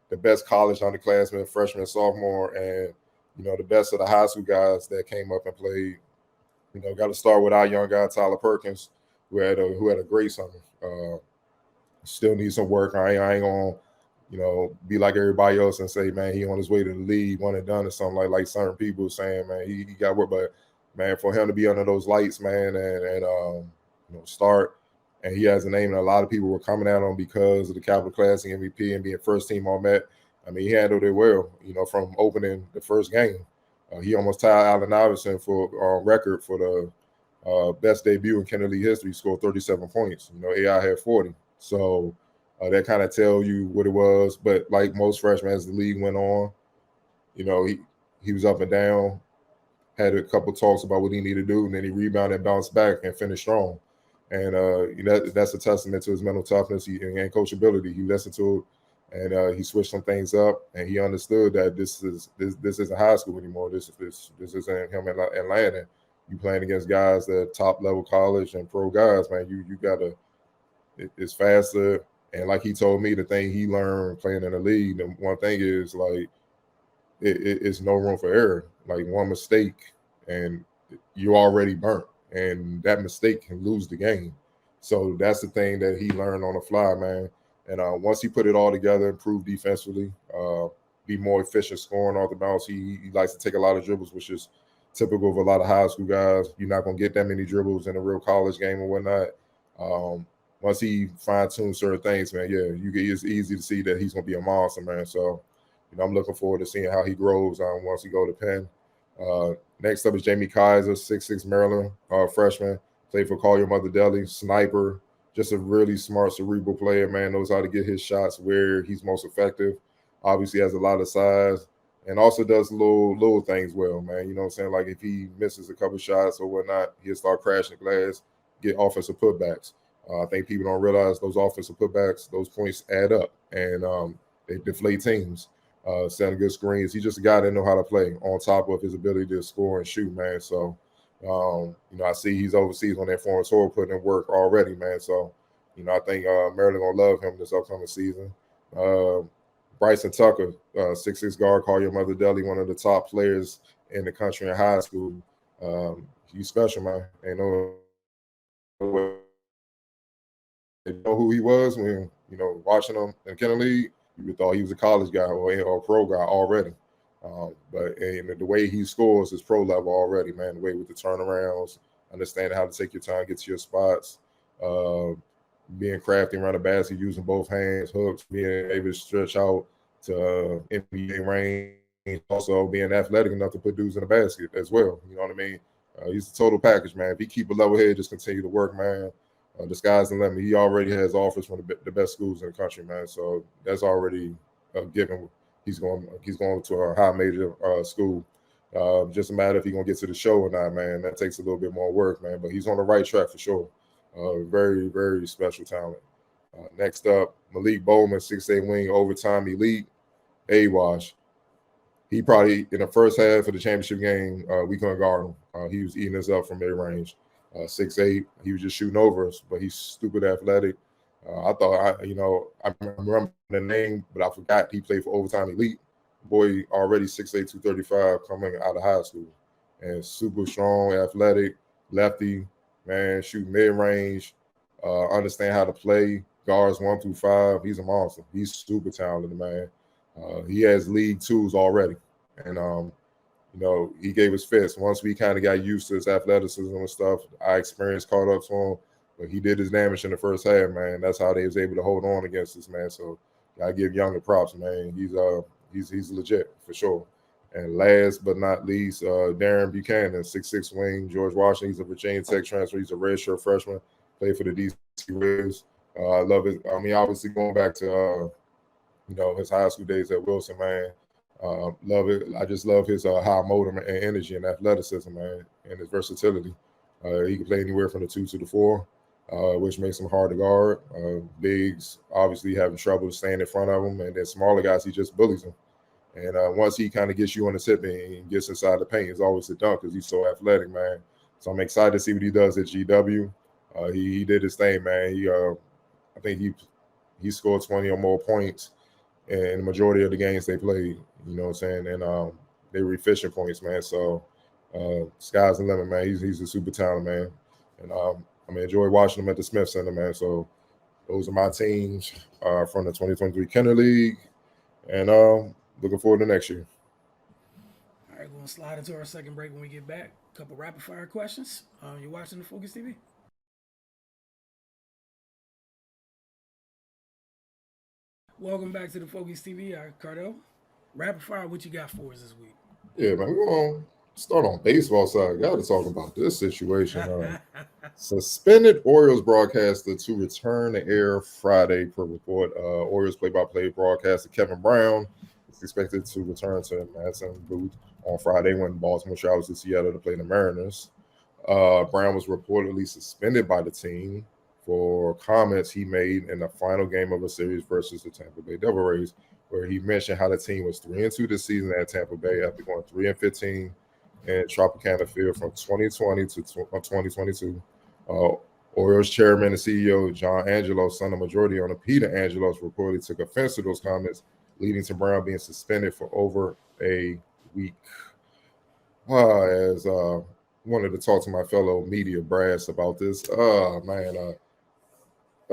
the best college underclassmen, freshman, sophomore, and the best of the high school guys that came up and played. Got to start with our young guy, Tyler Perkins, who had a great summer. Still needs some work. I ain't gonna, be like everybody else and say, man, he on his way to the league, one and done or something like certain people saying, man, he got work. But man, for him to be under those lights, man, and start, and he has a name, and a lot of people were coming at him because of the Capital Classic MVP and being first team all Met. I mean, he handled it well, from opening the first game. He almost tied Allen Iverson for record for the best debut in Kennedy League history. He scored 37 points. AI had 40. So that kind of tell you what it was. But like most freshmen, as the league went on, he was up and down, had a couple talks about what he needed to do, and then he rebounded and bounced back and finished strong. And that's a testament to his mental toughness and coachability. He listened to it. And he switched some things up, and he understood that this isn't high school anymore. This isn't him in Atlanta. You playing against guys that top level college and pro guys, man. You gotta. It's faster, and like he told me, the thing he learned playing in the league, the one thing is it's no room for error. One mistake, and you're already burnt, and that mistake can lose the game. So that's the thing that he learned on the fly, man. And once he put it all together, improve defensively, be more efficient scoring off the bounce. He likes to take a lot of dribbles, which is typical of a lot of high school guys. You're not going to get that many dribbles in a real college game or whatnot. Once he fine-tunes certain things, man, it's easy to see that he's going to be a monster, man. So, I'm looking forward to seeing how he grows once he go to Penn. Next up is Jamie Kaiser, 6'6" Maryland freshman, played for Call Your Mother Deli, sniper. Just a really smart, cerebral player, man, knows how to get his shots where he's most effective. Obviously has a lot of size and also does little things well, man. You know what I'm saying? If he misses a couple shots or whatnot, he'll start crashing the glass, get offensive putbacks. I think people don't realize those offensive putbacks, those points add up, and they deflate teams. Setting good screens. He's just a guy that know how to play on top of his ability to score and shoot, man. So I see he's overseas on that foreign tour putting in work already, man. So, I think Maryland gonna love him this upcoming season. Bryson Tucker, 6'6" guard, call your mother Deli, one of the top players in the country in high school. He's special, man. Ain't no they know who he was when watching him in Kennedy League. You thought he was a college guy or a pro guy already. But the way he scores is pro level already, man. The way with the turnarounds, understanding how to take your time, get to your spots, being crafty around the basket, using both hands, hooks, being able to stretch out to NBA range, also being athletic enough to put dudes in the basket as well. You know what I mean? He's a total package, man. If he keep a level head, just continue to work, man. The sky's the limit. He already has offers from the best schools in the country, man. So that's already a given. He's going to a high major school. Just a matter if he's gonna get to the show or not, man. That takes a little bit more work, man. But he's on the right track for sure. Very, very special talent. Next up, Malik Bowman, 6'8" wing, overtime elite, A-Wash. He probably in the first half of the championship game, we couldn't guard him. He was eating us up from mid range. 6'8", he was just shooting over us, but he's stupid athletic. I thought, I remember the name, but I forgot he played for Overtime Elite. Boy, already 6'8", 235 coming out of high school. And super strong, athletic, lefty, man, shoot mid-range, understand how to play, guards 1 through 5. He's a monster. He's super talented, man. He has league twos already. And, he gave us fits. Once we kind of got used to his athleticism and stuff, our experience caught up to him. But he did his damage in the first half, man. That's how they was able to hold on against us, man. So I give Younger props, man. He's legit for sure. And last but not least, Darren Buchanan, 6'6" wing, George Washington. He's a Virginia Tech transfer. He's a redshirt freshman. Played for the DC Reds. I love it. I mean, obviously going back to his high school days at Wilson, man. Love it. I just love his high motor and energy and athleticism, man, and his versatility. He can play anywhere from the 2 to the 4, which makes him hard to guard. Bigs obviously having trouble staying in front of him, and then smaller guys, he just bullies them. And once he kind of gets you on the tip and gets inside the paint, it's always a dunk because he's so athletic, man. So I'm excited to see what he does at GW. He did his thing, man. I think he scored 20 or more points in the majority of the games they played. You know what I'm saying? And they were efficient points, man. So sky's the limit, man. He's a super talent, man. And enjoy watching him at the Smith Center, man. So those are my teams from the 2023 Kenner League. And looking forward to next year. All right, we're going to slide into our second break when we get back. A couple rapid fire questions. You're watching the Focus TV? Welcome back to the Focus TV. Cardell, rapid fire, what you got for us this week? Yeah, man, we're going to start on baseball side. Got to talk about this situation. Suspended Orioles broadcaster to return to air Friday per report. Orioles play-by-play broadcaster Kevin Brown is expected to return to Madison booth on Friday when Baltimore travels to Seattle to play the Mariners. Brown was reportedly suspended by the team for comments he made in the final game of a series versus the Tampa Bay Devil Rays, where he mentioned how the team was 3-2 this season at Tampa Bay after going 3-15 in Tropicana Field from 2020 to 2022. Orioles chairman and CEO John Angelos, son of majority owner Peter Angelos, reportedly took offense to those comments, leading to Brown being suspended for over a week. As wanted to talk to my fellow media brass about this.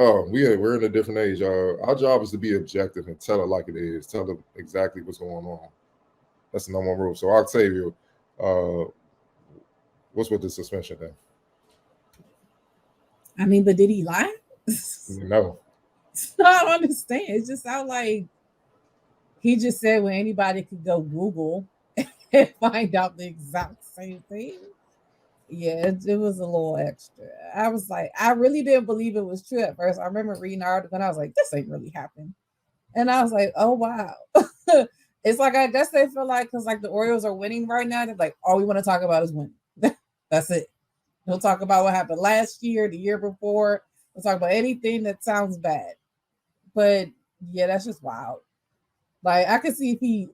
We're in a different age. Our job is to be objective and tell it like it is. Tell them exactly what's going on. That's the number one rule. So Octavio, what's with the suspension then? I mean, but did he lie? No. I don't understand. It just sounds like he just said when anybody could go Google and find out the exact same thing. Yeah, it was a little extra. I was like, I really didn't believe it was true at first. I remember reading the article and I was like, this ain't really happened. And I was like, oh, wow. It's like, I guess they feel like, because like the Orioles are winning right now, they're like, all we want to talk about is winning. That's it. We'll talk about what happened last year, the year before. We'll talk about anything that sounds bad. But yeah, that's just wild. Like I could see if he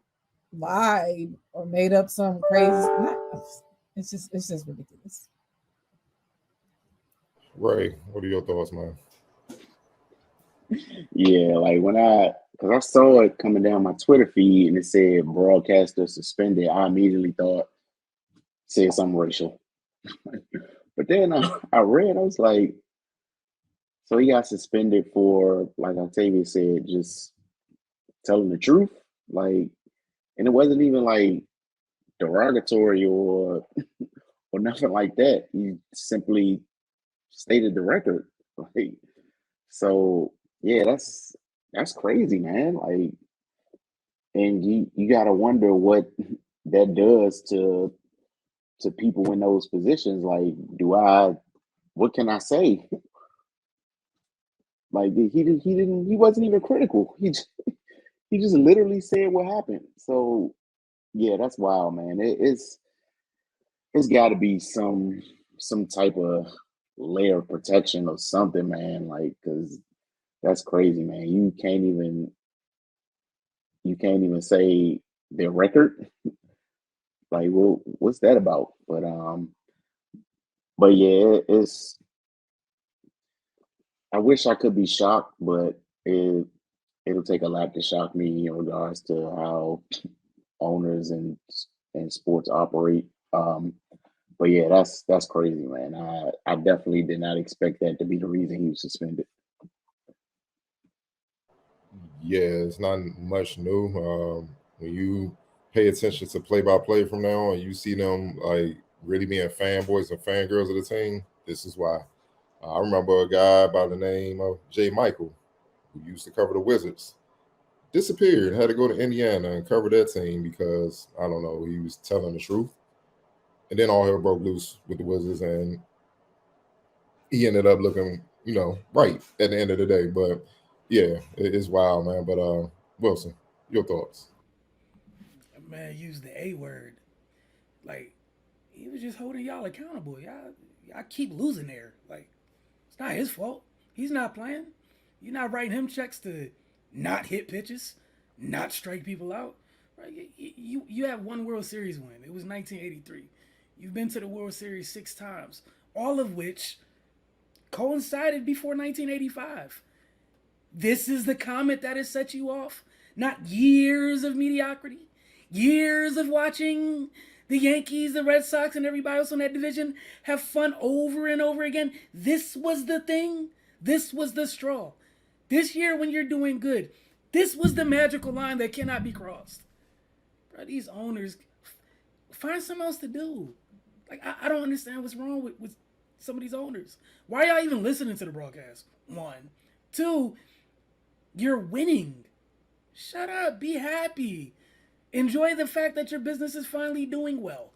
lied or made up some crazy. It's just ridiculous. Ray, what are your thoughts, man? Yeah, like because I saw it coming down my Twitter feed and it said broadcaster suspended, I immediately thought said something racial. But then I read, I was like, so he got suspended for, like Octavia said, just telling the truth. Like, and it wasn't even like derogatory or nothing like that. He simply stated the record. Like, so yeah, that's crazy, man. Like, and you gotta wonder what that does to people in those positions. Like, what can I say? Like, he wasn't even critical. He just literally said what happened. So yeah, that's wild, man. It's got to be some type of layer of protection or something, man. Like, because that's crazy, man. You can't even say their record. Like, well, what's that about? But yeah, it's. I wish I could be shocked, but it'll take a lot to shock me in regards to how owners and sports operate. But yeah, that's crazy, man. I definitely did not expect that to be the reason he was suspended. Yeah, it's not much new. When you pay attention to play by play from now on, you see them like really being fanboys and fangirls of the team. This is why. I remember a guy by the name of Jay Michael who used to cover the Wizards. Disappeared, had to go to Indiana and cover that team because I don't know, he was telling the truth. And then all hell broke loose with the Wizards, and he ended up looking, right at the end of the day. But yeah, it's wild, man. But Wilson, your thoughts? Man, use the A word. Like, he was just holding y'all accountable. Y'all keep losing there. Like, it's not his fault. He's not playing. You're not writing him checks to not hit pitches, not strike people out. Right? You have one World Series win. It was 1983. You've been to the World Series 6 times, all of which coincided before 1985. This is the comment that has set you off. Not years of mediocrity, years of watching the Yankees, the Red Sox, and everybody else in that division have fun over and over again. This was the thing. This was the straw. This year, when you're doing good, this was the magical line that cannot be crossed. Bro, these owners, find something else to do. Like, I don't understand what's wrong with some of these owners. Why are y'all even listening to the broadcast? One. Two, you're winning. Shut up. Be happy. Enjoy the fact that your business is finally doing well.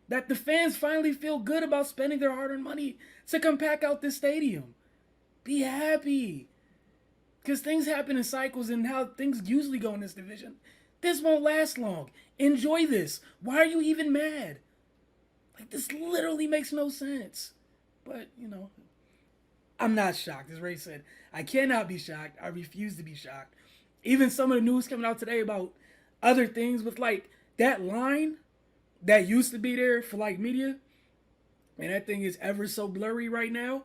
That the fans finally feel good about spending their hard earned money to come pack out this stadium. Be happy. Because things happen in cycles and how things usually go in this division. This won't last long. Enjoy this. Why are you even mad? Like, this literally makes no sense. But, I'm not shocked. As Ray said, I cannot be shocked. I refuse to be shocked. Even some of the news coming out today about other things with, like, that line that used to be there for, like, media. And that thing is ever so blurry right now.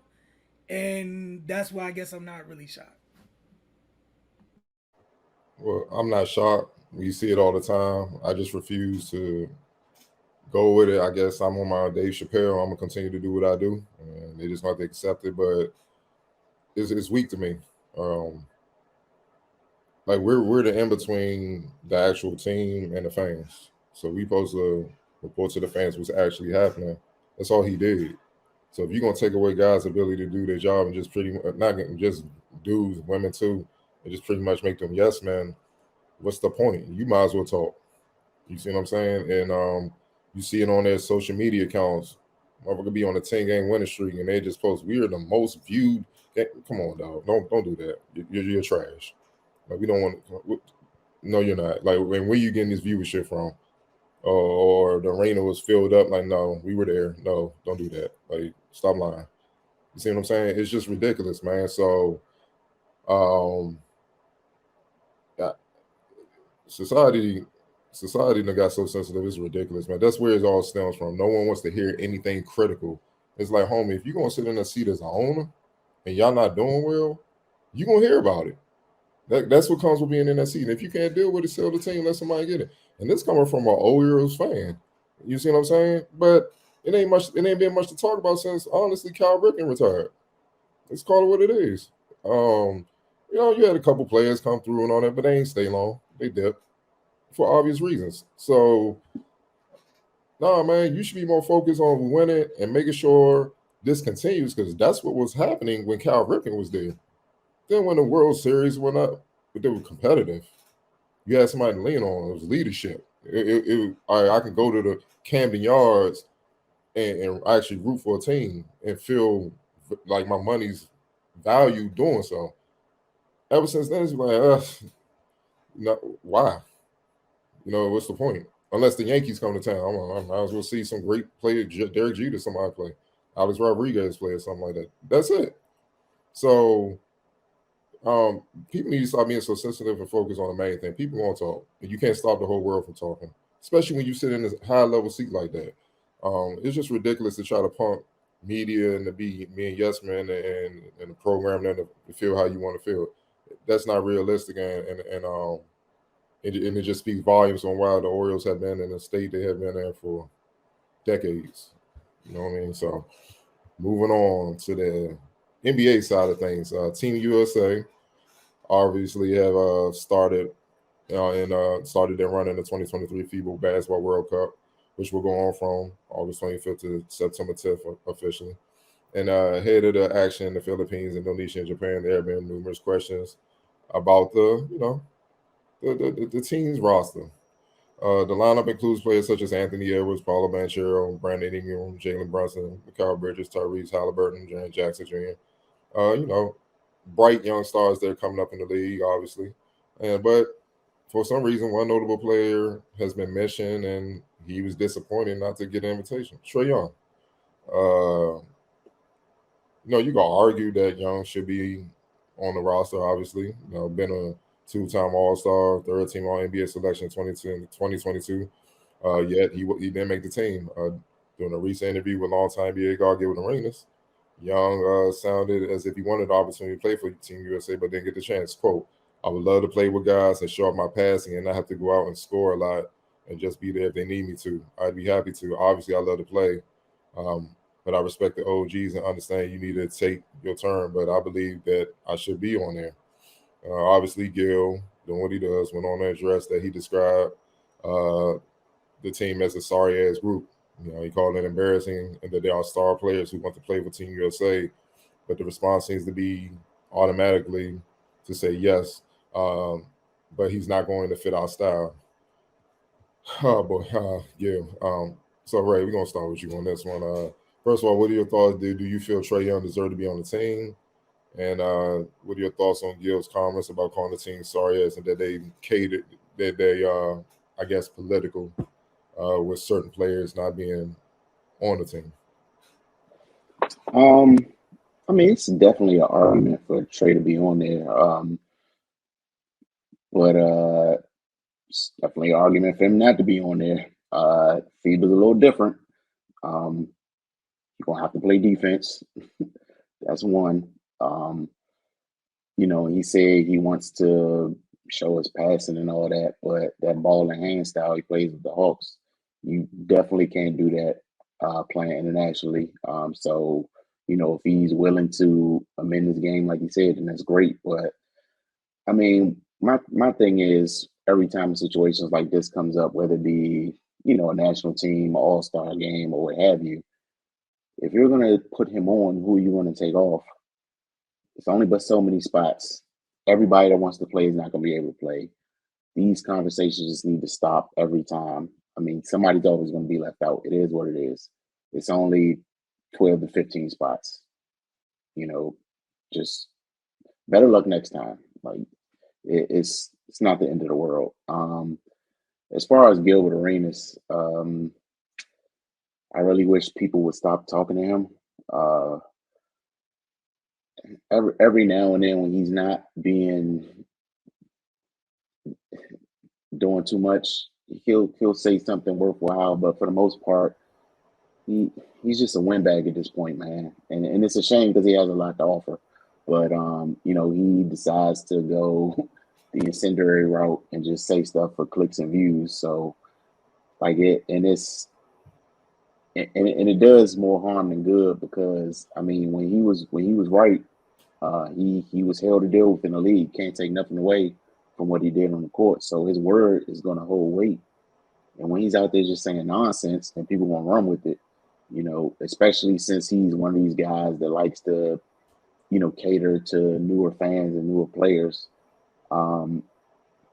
And that's why I guess I'm not really shocked. Well, I'm not shocked. We see it all the time. I just refuse to go with it. I guess I'm on my Dave Chappelle. I'm gonna continue to do what I do, and they just have to accept it. But it's weak to me. Um, like we're the in between the actual team and the fans. So we supposed to report to the fans what's actually happening. That's all he did. So if you're gonna take away guys' ability to do their job and just pretty not just dudes, women too, and just pretty much make them yes men, what's the point? You might as well talk. You see what I'm saying? And you see it on their social media accounts. Motherfucker be on a 10-game winning streak and they just post, we are the most viewed. Come on, dog. Don't do that. You're trash. Like we don't want. No, you're not. Like where you getting this viewership from? Or the arena was filled up. Like no, we were there. No, don't do that. Like stop lying. You see what I'm saying? It's just ridiculous, man. So, um, society Society that got so sensitive is ridiculous, man. That's where it all stems from. No one wants to hear anything critical. It's like, homie, if you're gonna sit in a seat as an owner and y'all not doing well, you're gonna hear about it. That's what comes with being in that seat. And if you can't deal with it, sell the team, let somebody get it. And this coming from an old Heroes fan. You see what I'm saying? But it ain't been much to talk about since honestly Cal Ripken retired. Let's call it what it is. You had a couple players come through and all that, but they ain't stay long. They dipped for obvious reasons. So, nah, man, you should be more focused on winning and making sure this continues because that's what was happening when Cal Ripken was there. Then when the World Series went up, but they were competitive. You had somebody to lean on. It was leadership. I can go to the Camden Yards and actually root for a team and feel like my money's value doing so. Ever since then, it's like, why? What's the point? Unless the Yankees come to town, I might as well see some great player, Derek Jeter, somebody play, Alex Rodriguez play, or something like that. That's it. So, people need to stop being so sensitive and focus on the main thing. People want to talk, and you can't stop the whole world from talking, especially when you sit in a high level seat like that. It's just ridiculous to try to pump media and to be me and yes man and the program them to feel how you want to feel. That's not realistic, and it just speaks volumes on why the Orioles have been in the state they have been in for decades. You know what I mean? So moving on to the NBA side of things, Team USA obviously have started started their run in the 2023 FIBA Basketball World Cup, which will go on from August 25th to September 10th officially. And ahead of the action in the Philippines, Indonesia, and Japan, there have been numerous questions about the team's roster. The lineup includes players such as Anthony Edwards, Paulo Banchero, Brandon Ingram, Jalen Brunson, Mikal Bridges, Tyrese Halliburton, Jaren Jackson Jr. Bright young stars that are coming up in the league, obviously. But for some reason, one notable player has been mentioned, and he was disappointed not to get an invitation. Trae Young. Uh, you can argue that Young should be on the roster, obviously. Been a two-time All-Star, third-team All-NBA selection 2022. Yet he didn't make the team. During a recent interview with longtime NBA guard Gilbert Arenas, Young sounded as if he wanted the opportunity to play for Team USA, but didn't get the chance. Quote, I would love to play with guys and show up my passing and not have to go out and score a lot and just be there if they need me to. I'd be happy to. Obviously, I love to play. But I respect the OGs and understand you need to take your turn. But I believe that I should be on there. Obviously, Gil, doing what he does, went on to address that he described the team as a sorry ass group. He called it embarrassing and that there are star players who want to play for Team USA, but the response seems to be automatically to say yes, but he's not going to fit our style. Oh boy, yeah. So Ray, we're gonna start with you on this one. First of all, what are your thoughts? Do you feel Trae Young deserved to be on the team? And what are your thoughts on Gil's comments about calling the team sorry ass and that they catered that they I guess political with certain players not being on the team? I mean, it's definitely an argument for Trey to be on there. But it's definitely an argument for him not to be on there. FIBA's a little different. You're gonna have to play defense. That's one. He said he wants to show his passing and all that, but that ball and hand style he plays with the Hawks, you definitely can't do that playing internationally. So, if he's willing to amend his game, like he said, then that's great. But I mean, my thing is every time situations like this comes up, whether it be, a national team, all-star game, or what have you, if you're gonna put him on, who are you gonna take off? It's only but so many spots. Everybody that wants to play is not going to be able to play. These conversations just need to stop every time. I mean, somebody's always going to be left out. It is what it is. It's only 12 to 15 spots. Just better luck next time. Like it's not the end of the world. As far as Gilbert Arenas, I really wish people would stop talking to him. Every now and then when he's not doing too much, he'll say something worthwhile, but for the most part, he he's just a windbag at this point, man. And it's a shame because he has a lot to offer. But he decides to go the incendiary route and just say stuff for clicks and views. So like it and it's and it does more harm than good because I mean when he was right, he was held to deal within the league. Can't take nothing away from what he did on the court. So his word is gonna hold weight. And when he's out there just saying nonsense, then people won't run with it. Especially since he's one of these guys that likes to, cater to newer fans and newer players. Um,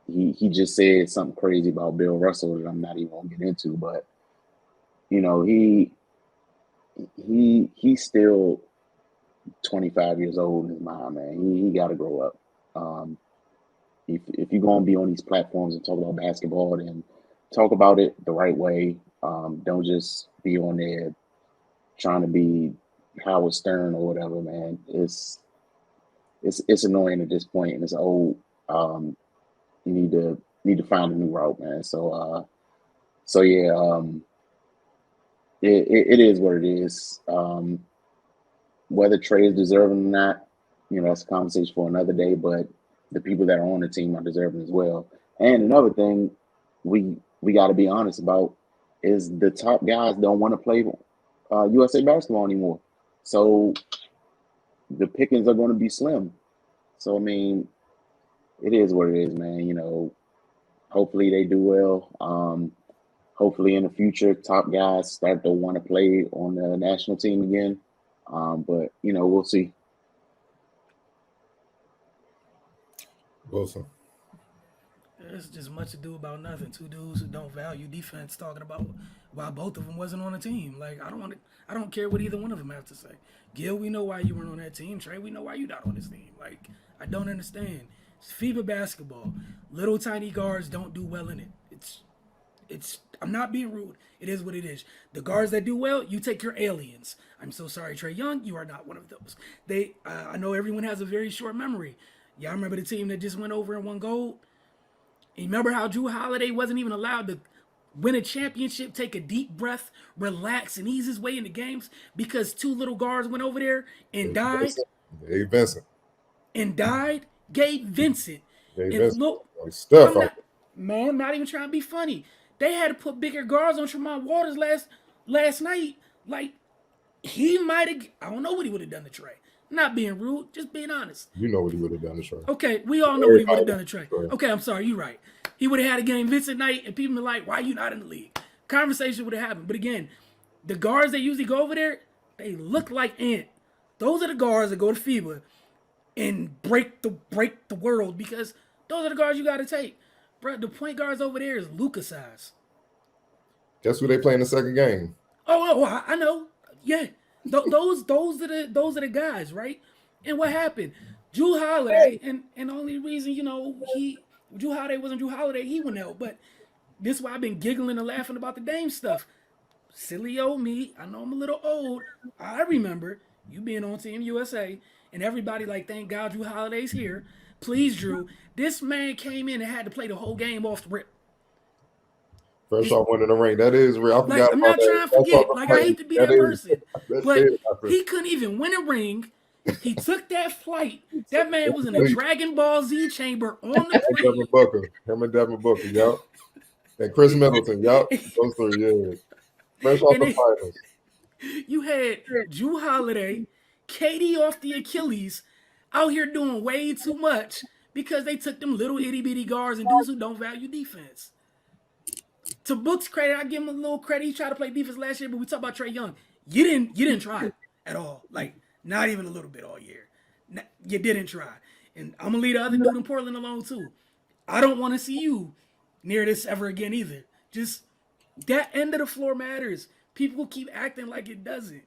he just said something crazy about Bill Russell that I'm not even gonna get into, but you know, he's still 25 years old in his mind, man. He got to grow up. Um, if you're gonna be on these platforms and talk about basketball, then talk about it the right way. Don't just be on there trying to be Howard Stern or whatever, man. It's annoying at this point, and it's old. Um, you need to find a new route, man. So yeah, it is what it is. Whether Trey is deserving or not, that's a conversation for another day. But the people that are on the team are deserving as well. And another thing, we got to be honest about is the top guys don't want to play USA basketball anymore. So the pickings are going to be slim. So I mean, it is what it is, man. Hopefully they do well. Hopefully in the future, top guys start to want to play on the national team again. But we'll see. Wilson. There's just much to do about nothing. Two dudes who don't value defense talking about why both of them wasn't on the team. Like I don't want to. I don't care what either one of them have to say. Gil, we know why you weren't on that team. Trey, we know why you not on this team. Like I don't understand. It's FIBA basketball. Little tiny guards don't do well in it. It's. I'm not being rude. It is what it is. The guards that do well, you take your aliens. I'm so sorry, Trey Young. You are not one of those. I know everyone has a very short memory. Y'all remember the team that just went over and won gold? And remember how Drew Holiday wasn't even allowed to win a championship, take a deep breath, relax, and ease his way into games because two little guards went over there and died? Dave Vincent. And died? Gabe Vincent. Dave And Vincent. look, Like stuff I'm out not, man, I'm not even trying to be funny. They had to put bigger guards on Tremont Waters last night. Like, he might have, I don't know what he would have done to Trey. Not being rude, just being honest. there. You know what he would have done to Trey. Okay, we all know what he would have Everybody done to Trey. Trey. Okay, I'm sorry, you're right. He would have had a game Vincent night, and people be like, "Why are you not in the league?" Conversation would have happened. But again, the guards that usually go over there, they look like Ant. Those are the guards that go to FIBA and break the world because those are the guards you got to take. Bro, the point guards over there is Luka size. Guess who they play in the second game? I know. Yeah, those are the guys, right? And what happened? Drew Holiday, and the only reason Drew Holiday wasn't Drew Holiday, he went out. But this is why I've been giggling and laughing about the Dame stuff. Silly old me. I know I'm a little old. I remember you being on Team USA and everybody like, thank God Drew Holiday's here. Please, Drew. This man came in and had to play the whole game off the rip. First off, winning the ring. That is real. I forgot Like, I'm about not that. trying to forget. Like, I hate to be that person. But he couldn't even win a ring. He took that flight. That man was in a Dragon Ball Z chamber on the plane. Devin Booker. Him and Devin Booker, yup. And Chris Middleton, yup. Those three, yeah. Fresh off the finals. You had Drew Holiday, Katie off the Achilles, out here doing way too much because they took them little itty bitty guards and dudes who don't value defense. To Book's credit, I give him a little credit. He tried to play defense last year, but we talk about Trey Young. You didn't try at all. Like, not even a little bit all year. You didn't try. And I'm gonna leave the other dude in Portland alone too. I don't want to see you near this ever again either. Just that end of the floor matters. People keep acting like it doesn't.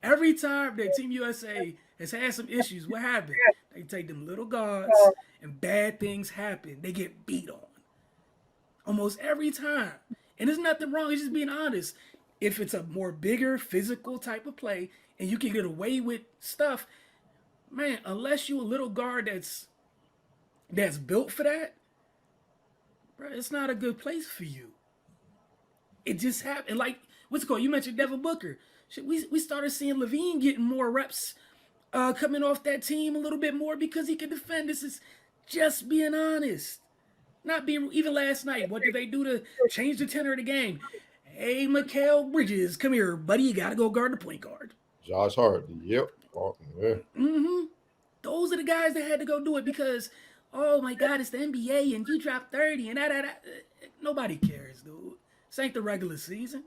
Every time that Team USA has had some issues, what happened? They take them little guards and bad things happen. They get beat on. Almost every time. And there's nothing wrong. It's just being honest. If it's a more bigger physical type of play and you can get away with stuff, man, unless you a little guard that's built for that, bro, it's not a good place for you. It just happened. Like, what's it called? You mentioned Devin Booker. We started seeing Levine getting more reps coming off that team a little bit more because he can defend. This is just being honest. Not being, even last night, what did they do to change the tenor of the game? Hey, Mikal Bridges, come here, buddy. You got to go guard the point guard. Josh Hart. Yep. Oh, yeah. Those are the guys that had to go do it because, oh my God, it's the NBA and you drop 30 and that. Nobody cares, dude. This ain't the regular season.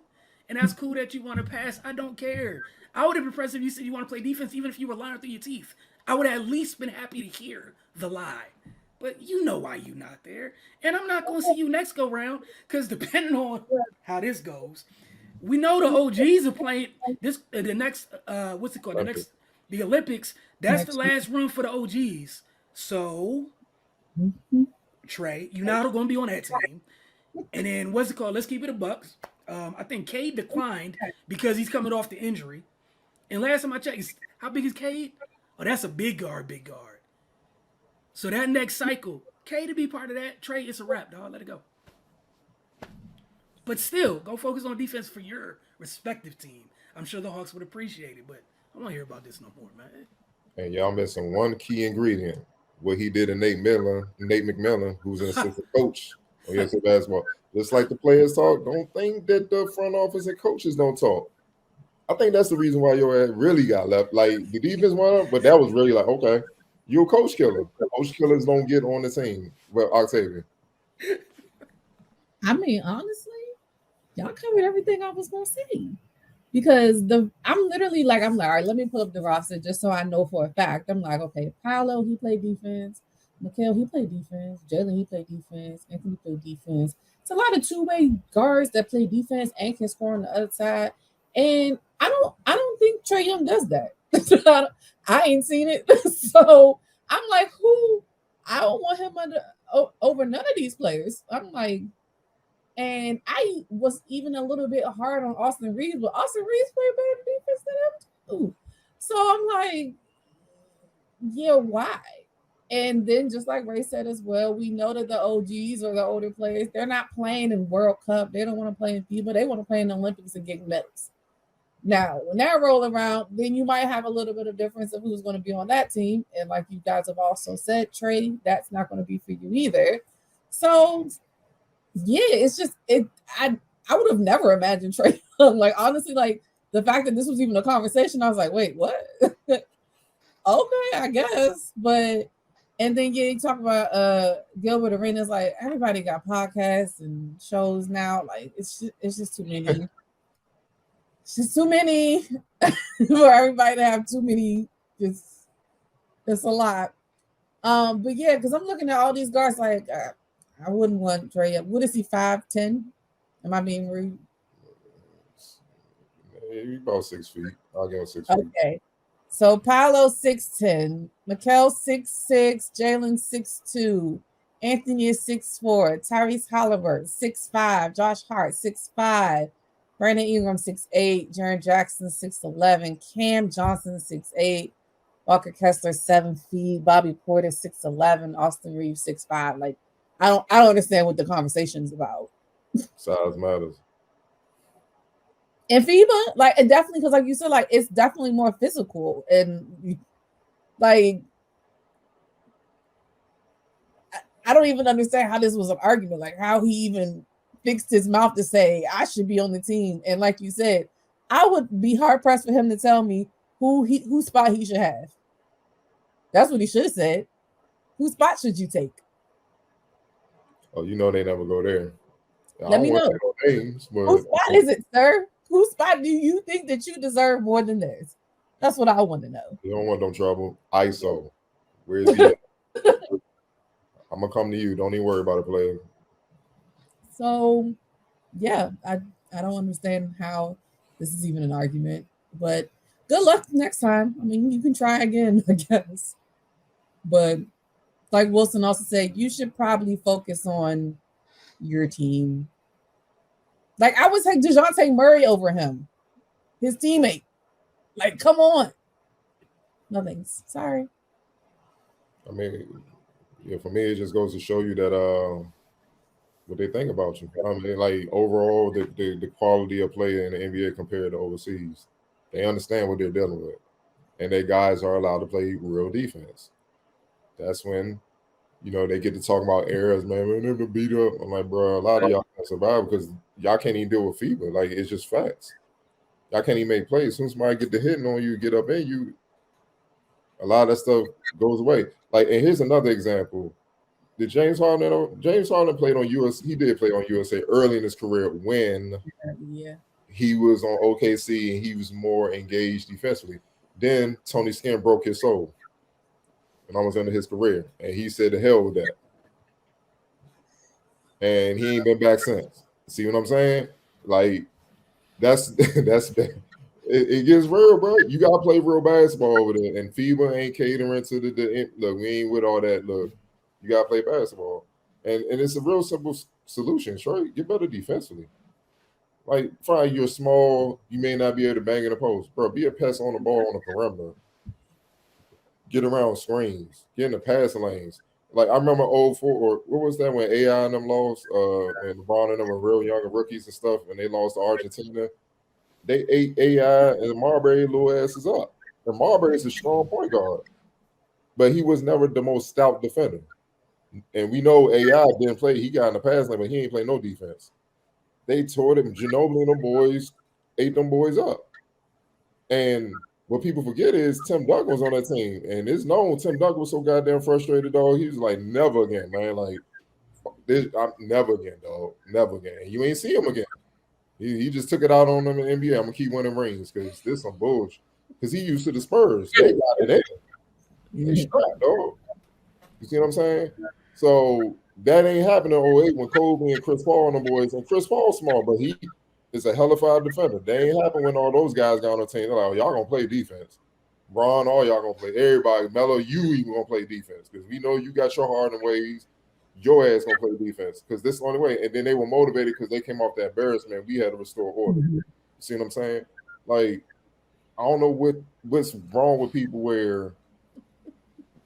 And that's cool that you want to pass. I don't care. I would have been impressed if you said you want to play defense, even if you were lying through your teeth. I would have at least been happy to hear the lie. But you know why you're not there. And I'm not going to see you next go round because depending on how this goes, we know the OGs are playing this the next what's it called? The Olympics. That's the last run for the OGs. So Trey, you're not going to be on that team. And then what's it called? Let's keep it a bucks. I think Cade declined because he's coming off the injury. And last time I checked, how big is Cade? Oh, that's a big guard, big guard. So that next cycle, Cade to be part of that. Trey, it's a wrap, dog. Let it go. But still, go focus on defense for your respective team. I'm sure the Hawks would appreciate it, but I don't want to hear about this no more, man. And y'all missing one key ingredient. What he did to Nate McMillan, who's an assistant coach on USA basketball. Just like the players talk, don't think that the front office and coaches don't talk. I think that's the reason why your ass really got left. Like the defense went up, but that was really like, okay, you're a coach killer. Coach killers don't get on the team. Well, Octavian. I mean, honestly, y'all covered everything I was gonna say. Because I'm literally like, all right, let me pull up the roster just so I know for a fact. I'm like, okay, Paolo, he played defense. Mikal, he played defense. Jalen, he played defense. Anthony played defense. It's a lot of two-way guards that play defense and can score on the other side. And I don't think Trae Young does that. I ain't seen it. So I'm like, I don't want him over none of these players. I'm like, and I was even a little bit hard on Austin Reeves, but Austin Reeves played better defense than him too. So I'm like, yeah, why? And then just like Ray said as well, we know that the OGs or the older players, they're not playing in World Cup. They don't want to play in FIBA. They want to play in the Olympics and get medals. Now, when that roll around, then you might have a little bit of difference of who's going to be on that team. And like you guys have also said, Trey, that's not going to be for you either. So yeah, it's just I would have never imagined Trey Young. Like honestly, like the fact that this was even a conversation, I was like, wait, what? Okay, I guess. But and then you talk about Gilbert Arenas, like everybody got podcasts and shows now. Like it's just too many. It's just too many for everybody to have too many. It's a lot. But yeah, because I'm looking at all these guards like I wouldn't want Trey. What is he, 5'10"? Am I being rude? He's about 6 feet. I'll give him 6 feet. Okay. So Paolo 6'10", Mikal 6'6", Jalen 6'2", Anthony is 6'4", Tyrese Halliburton 6'5", Josh Hart 6'5", Brandon Ingram 6'8", Jaren Jackson 6'11", Cam Johnson 6'8", Walker Kessler 7 feet, Bobby Porter 6'11", Austin Reeves 6'5". Like I don't understand what the conversation is about. Size matters. And FIBA, like, and definitely because, like you said, like it's definitely more physical, and like I don't even understand how this was an argument. Like how he even fixed his mouth to say I should be on the team, and like you said, I would be hard pressed for him to tell me whose spot he should have. That's what he should have said. Whose spot should you take? Oh, you know they never go there. Let me know. Names, but whose spot is it, sir? Whose spot do you think that you deserve more than theirs? That's what I want to know. You don't want no trouble. ISO. Where's he at? I'm gonna come to you. Don't even worry about it, player. So yeah, I don't understand how this is even an argument, but good luck next time. I mean, you can try again, I guess. But like Wilson also said, you should probably focus on your team. Like I would take DeJounte Murray over him, his teammate. Like, come on. No thanks. Sorry. I mean, yeah, for me, it just goes to show you that what they think about you. I mean, like overall, the quality of play in the NBA compared to overseas, they understand what they're dealing with, and their guys are allowed to play real defense. That's when they get to talk about errors, man. They're beat up. I'm like, bro, a lot of y'all can't survive because y'all can't even deal with fever. Like it's just facts. Y'all can't even make plays. As soon as somebody get the hitting on you, get up in you, a lot of that stuff goes away. Like, and here's another example. Did James Harden played on US? He did play on USA early in his career when Yeah. he was on OKC and he was more engaged defensively. Then Tony Skin broke his soul and almost ended his career, and he said, "The hell with that," and he ain't been back since. See what I'm saying? Like that's that's it gets real, bro. You gotta play real basketball over there, and FIBA ain't catering to the look. We ain't with all that. Look, you gotta play basketball, and it's a real simple solution. Sure, get better defensively. Like, fine, you're small, you may not be able to bang in the post, bro. Be a pest on the ball on the perimeter. Get around screens. Get in the passing lanes. Like I remember 04 or what was that when AI and them lost? When LeBron and them were real young rookies and stuff, and they lost to Argentina. They ate AI and Marbury little asses up. And Marbury is a strong point guard, but he was never the most stout defender. And we know AI didn't play. He got in the pass lane, but he ain't play no defense. They tore them. Ginobili and them boys ate them boys up. And what people forget is Tim Duncan was on that team, and it's known Tim Duncan was so goddamn frustrated, dog. He was like, "Never again, man. Like this, I'm never again, dog. Never again." And you ain't see him again. He just took it out on them in the NBA. I'm gonna keep winning rings because this some bullshit. Because he used to the Spurs. They got it in. They strapped, dog. You see what I'm saying? So that ain't happened in '08 when Kobe and Chris Paul and the boys, and Chris Paul's small, but he is a hell of a defender. They ain't happened when all those guys got on the team. They're like, oh, y'all gonna play defense. Ron, all y'all gonna play. Everybody, Melo, you even gonna play defense because we know you got your heart and ways. Your ass gonna play defense because this is the only way. And then they were motivated because they came off that embarrassment. We had to restore order. You see what I'm saying? Like, I don't know what's wrong with people where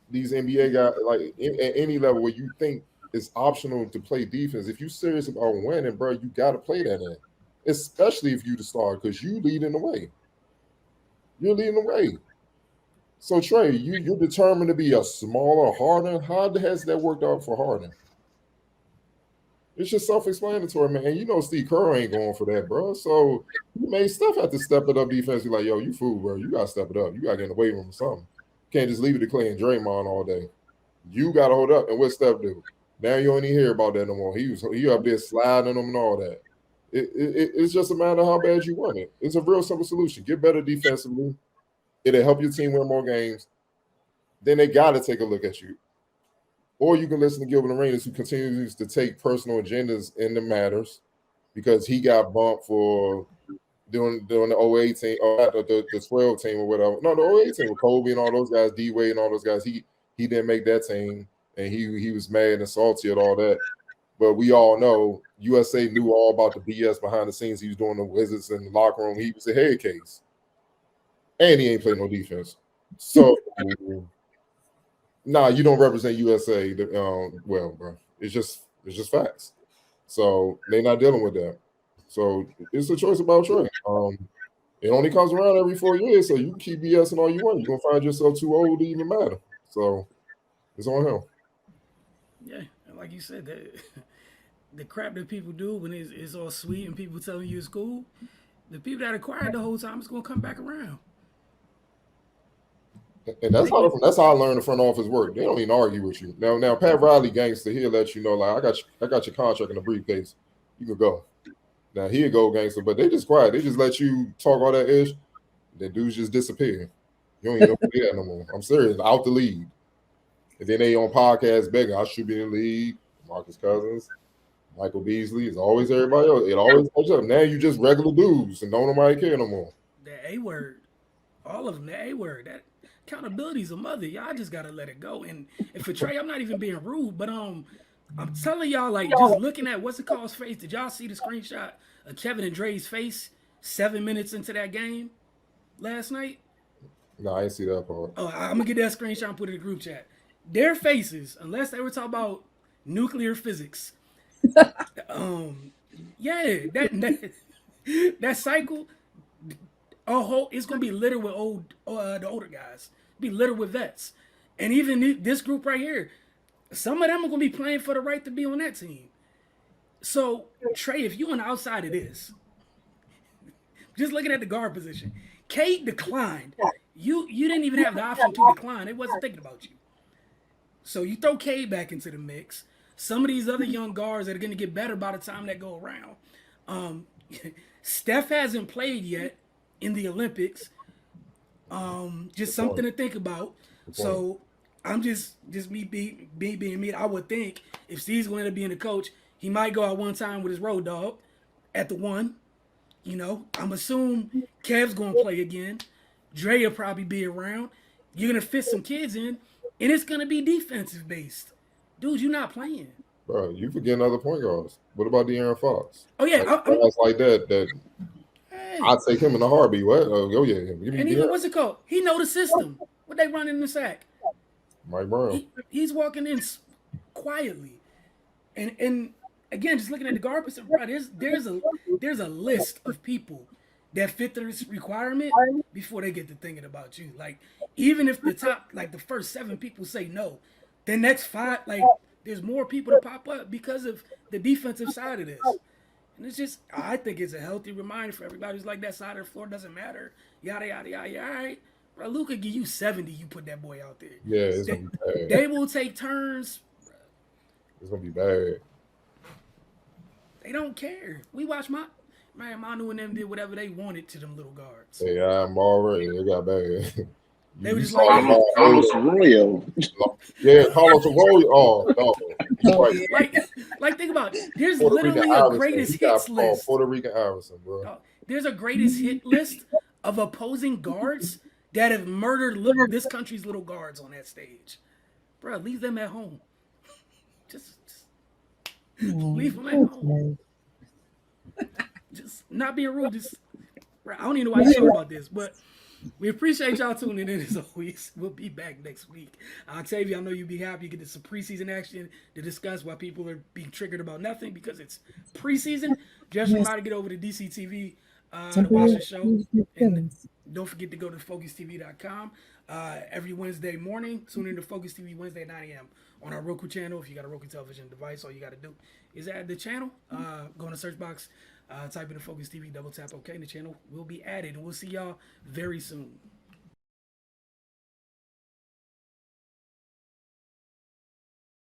these NBA guys, like at any level where you think it's optional to play defense. If you're serious about winning, bro, you got to play that in, especially if you the star because you leading the way. You're leading the way. So Trey, you're determined to be a smaller Harden. How has that worked out for Harden? It's just self-explanatory, man. And you know Steve Kerr ain't going for that, bro. So you made Steph have to step it up defensively. Like, yo, you fool, bro. You gotta step it up. You gotta get in the weight room or something. Can't just leave it to Clay and Draymond all day. You gotta hold up. And what Steph do? Now you don't even hear about that no more. He up there sliding them and all that. It's just a matter of how bad you want it. It's a real simple solution. Get better defensively. It'll help your team win more games. Then they gotta take a look at you. Or you can listen to Gilbert Arenas, who continues to take personal agendas in the matters because he got bumped for doing the 08 team or the 12 team or whatever. No, the 08 team with Kobe and all those guys, D Wade and all those guys. He didn't make that team, and he was mad and salty at all that. But we all know USA knew all about the BS behind the scenes. He was doing the Wizards in the locker room. He was a head case, and he ain't playing no defense. So. Nah, you don't represent USA. Well, bro, it's just facts. So they're not dealing with that. So it's a choice about Trey. It only comes around every 4 years, so you can keep BSing all you want. You're gonna find yourself too old to even matter. So it's on him. Yeah, and like you said, the crap that people do when it's all sweet and people telling you it's cool, the people that acquired the whole time is gonna come back around. And that's how I learned the front office work. They don't even argue with you. Now Pat Riley gangster, he'll let you know, like I got your contract in the briefcase. You can go. Now he'll go gangster, but they just quiet. They just let you talk all that ish. Then dudes just disappear. You don't even know who they are no more. I'm serious, out the league. And then they on podcasts begging, I should be in the league. Marcus Cousins, Michael Beasley, it's always everybody else. It always comes up. Now you just regular dudes and don't nobody care no more. The A word, all of them, the A word, that accountability's a mother. Y'all just gotta let it go. And for Trey, I'm not even being rude, but I'm telling y'all, like, just looking at what's it call's face. Did y'all see the screenshot of Kevin and Dre's face 7 minutes into that game last night? No, I didn't see that part. Oh, I'm gonna get that screenshot and put it in the group chat. Their faces, unless they were talking about nuclear physics, Yeah, that cycle, it's gonna be littered with the older guys, be littered with vets, and even this group right here, some of them are gonna be playing for the right to be on that team. So Trey, if you on the outside of this, just looking at the guard position, Kate declined. You didn't even have the option to decline. It wasn't thinking about you. So you throw Cade back into the mix. Some of these other young guards that are going to get better by the time that go around. Um, Steph hasn't played yet in the Olympics. Just something to think about. So I'm just me being me. I would think if Steve's going to be in the coach, he might go out one time with his road dog at the one. You know, I'm assuming Kev's going to play again. Dre will probably be around. You're going to fit some kids in, and it's going to be defensive based. Dude, you're not playing. Bro, you forgetting other point guards. What about De'Aaron Fox? Oh, yeah. Like, guys like that Hey. I'd take him in a heartbeat. What? Oh, yeah. Give me And De'Aaron. even, what's it called? He know the system. What they running in the sack? Mike Brown. He's walking in quietly. And again, just looking at the garbage, bro, there's a list of people that fit this requirement before they get to thinking about you. Like, even if the top, like the first 7 people say no, the next 5, like, there's more people to pop up because of the defensive side of this. And it's just, I think it's a healthy reminder for everybody who's like, that side of the floor doesn't matter. Yada, yada, yada. All right. Bro, Luka give you 70, you put that boy out there. Yeah, it's going to be bad. They will take turns. It's going to be bad. They don't care. We watch Manu and them did whatever they wanted to them little guards. Yeah, I'm already. It got bad. They were just like, Carlos Arroyo. Yeah, Carlos Arroyo. Oh, no. Like, think about it. There's Puerto literally Rican a Iverson. greatest He got hits list. Puerto Rican Iverson, bro. There's a greatest hit list of opposing guards that have murdered this country's little guards on that stage. Bro, leave them at home. Just leave them at home. Just not being rude. I don't even know why you talk about this, but we appreciate y'all tuning in as always. We'll be back next week. Octavia, I know you'll be happy you get some preseason action to discuss why people are being triggered about nothing because it's preseason. Just remember to get over to DCTV to watch the show. And don't forget to go to FocusTV.com every Wednesday morning. Tune in to Focus TV Wednesday at 9 a.m. on our Roku channel. If you got a Roku television device, all you got to do is add the channel. Go in the search box, type in the Focus TV, double tap OK, and the channel will be added. And we'll see y'all very soon.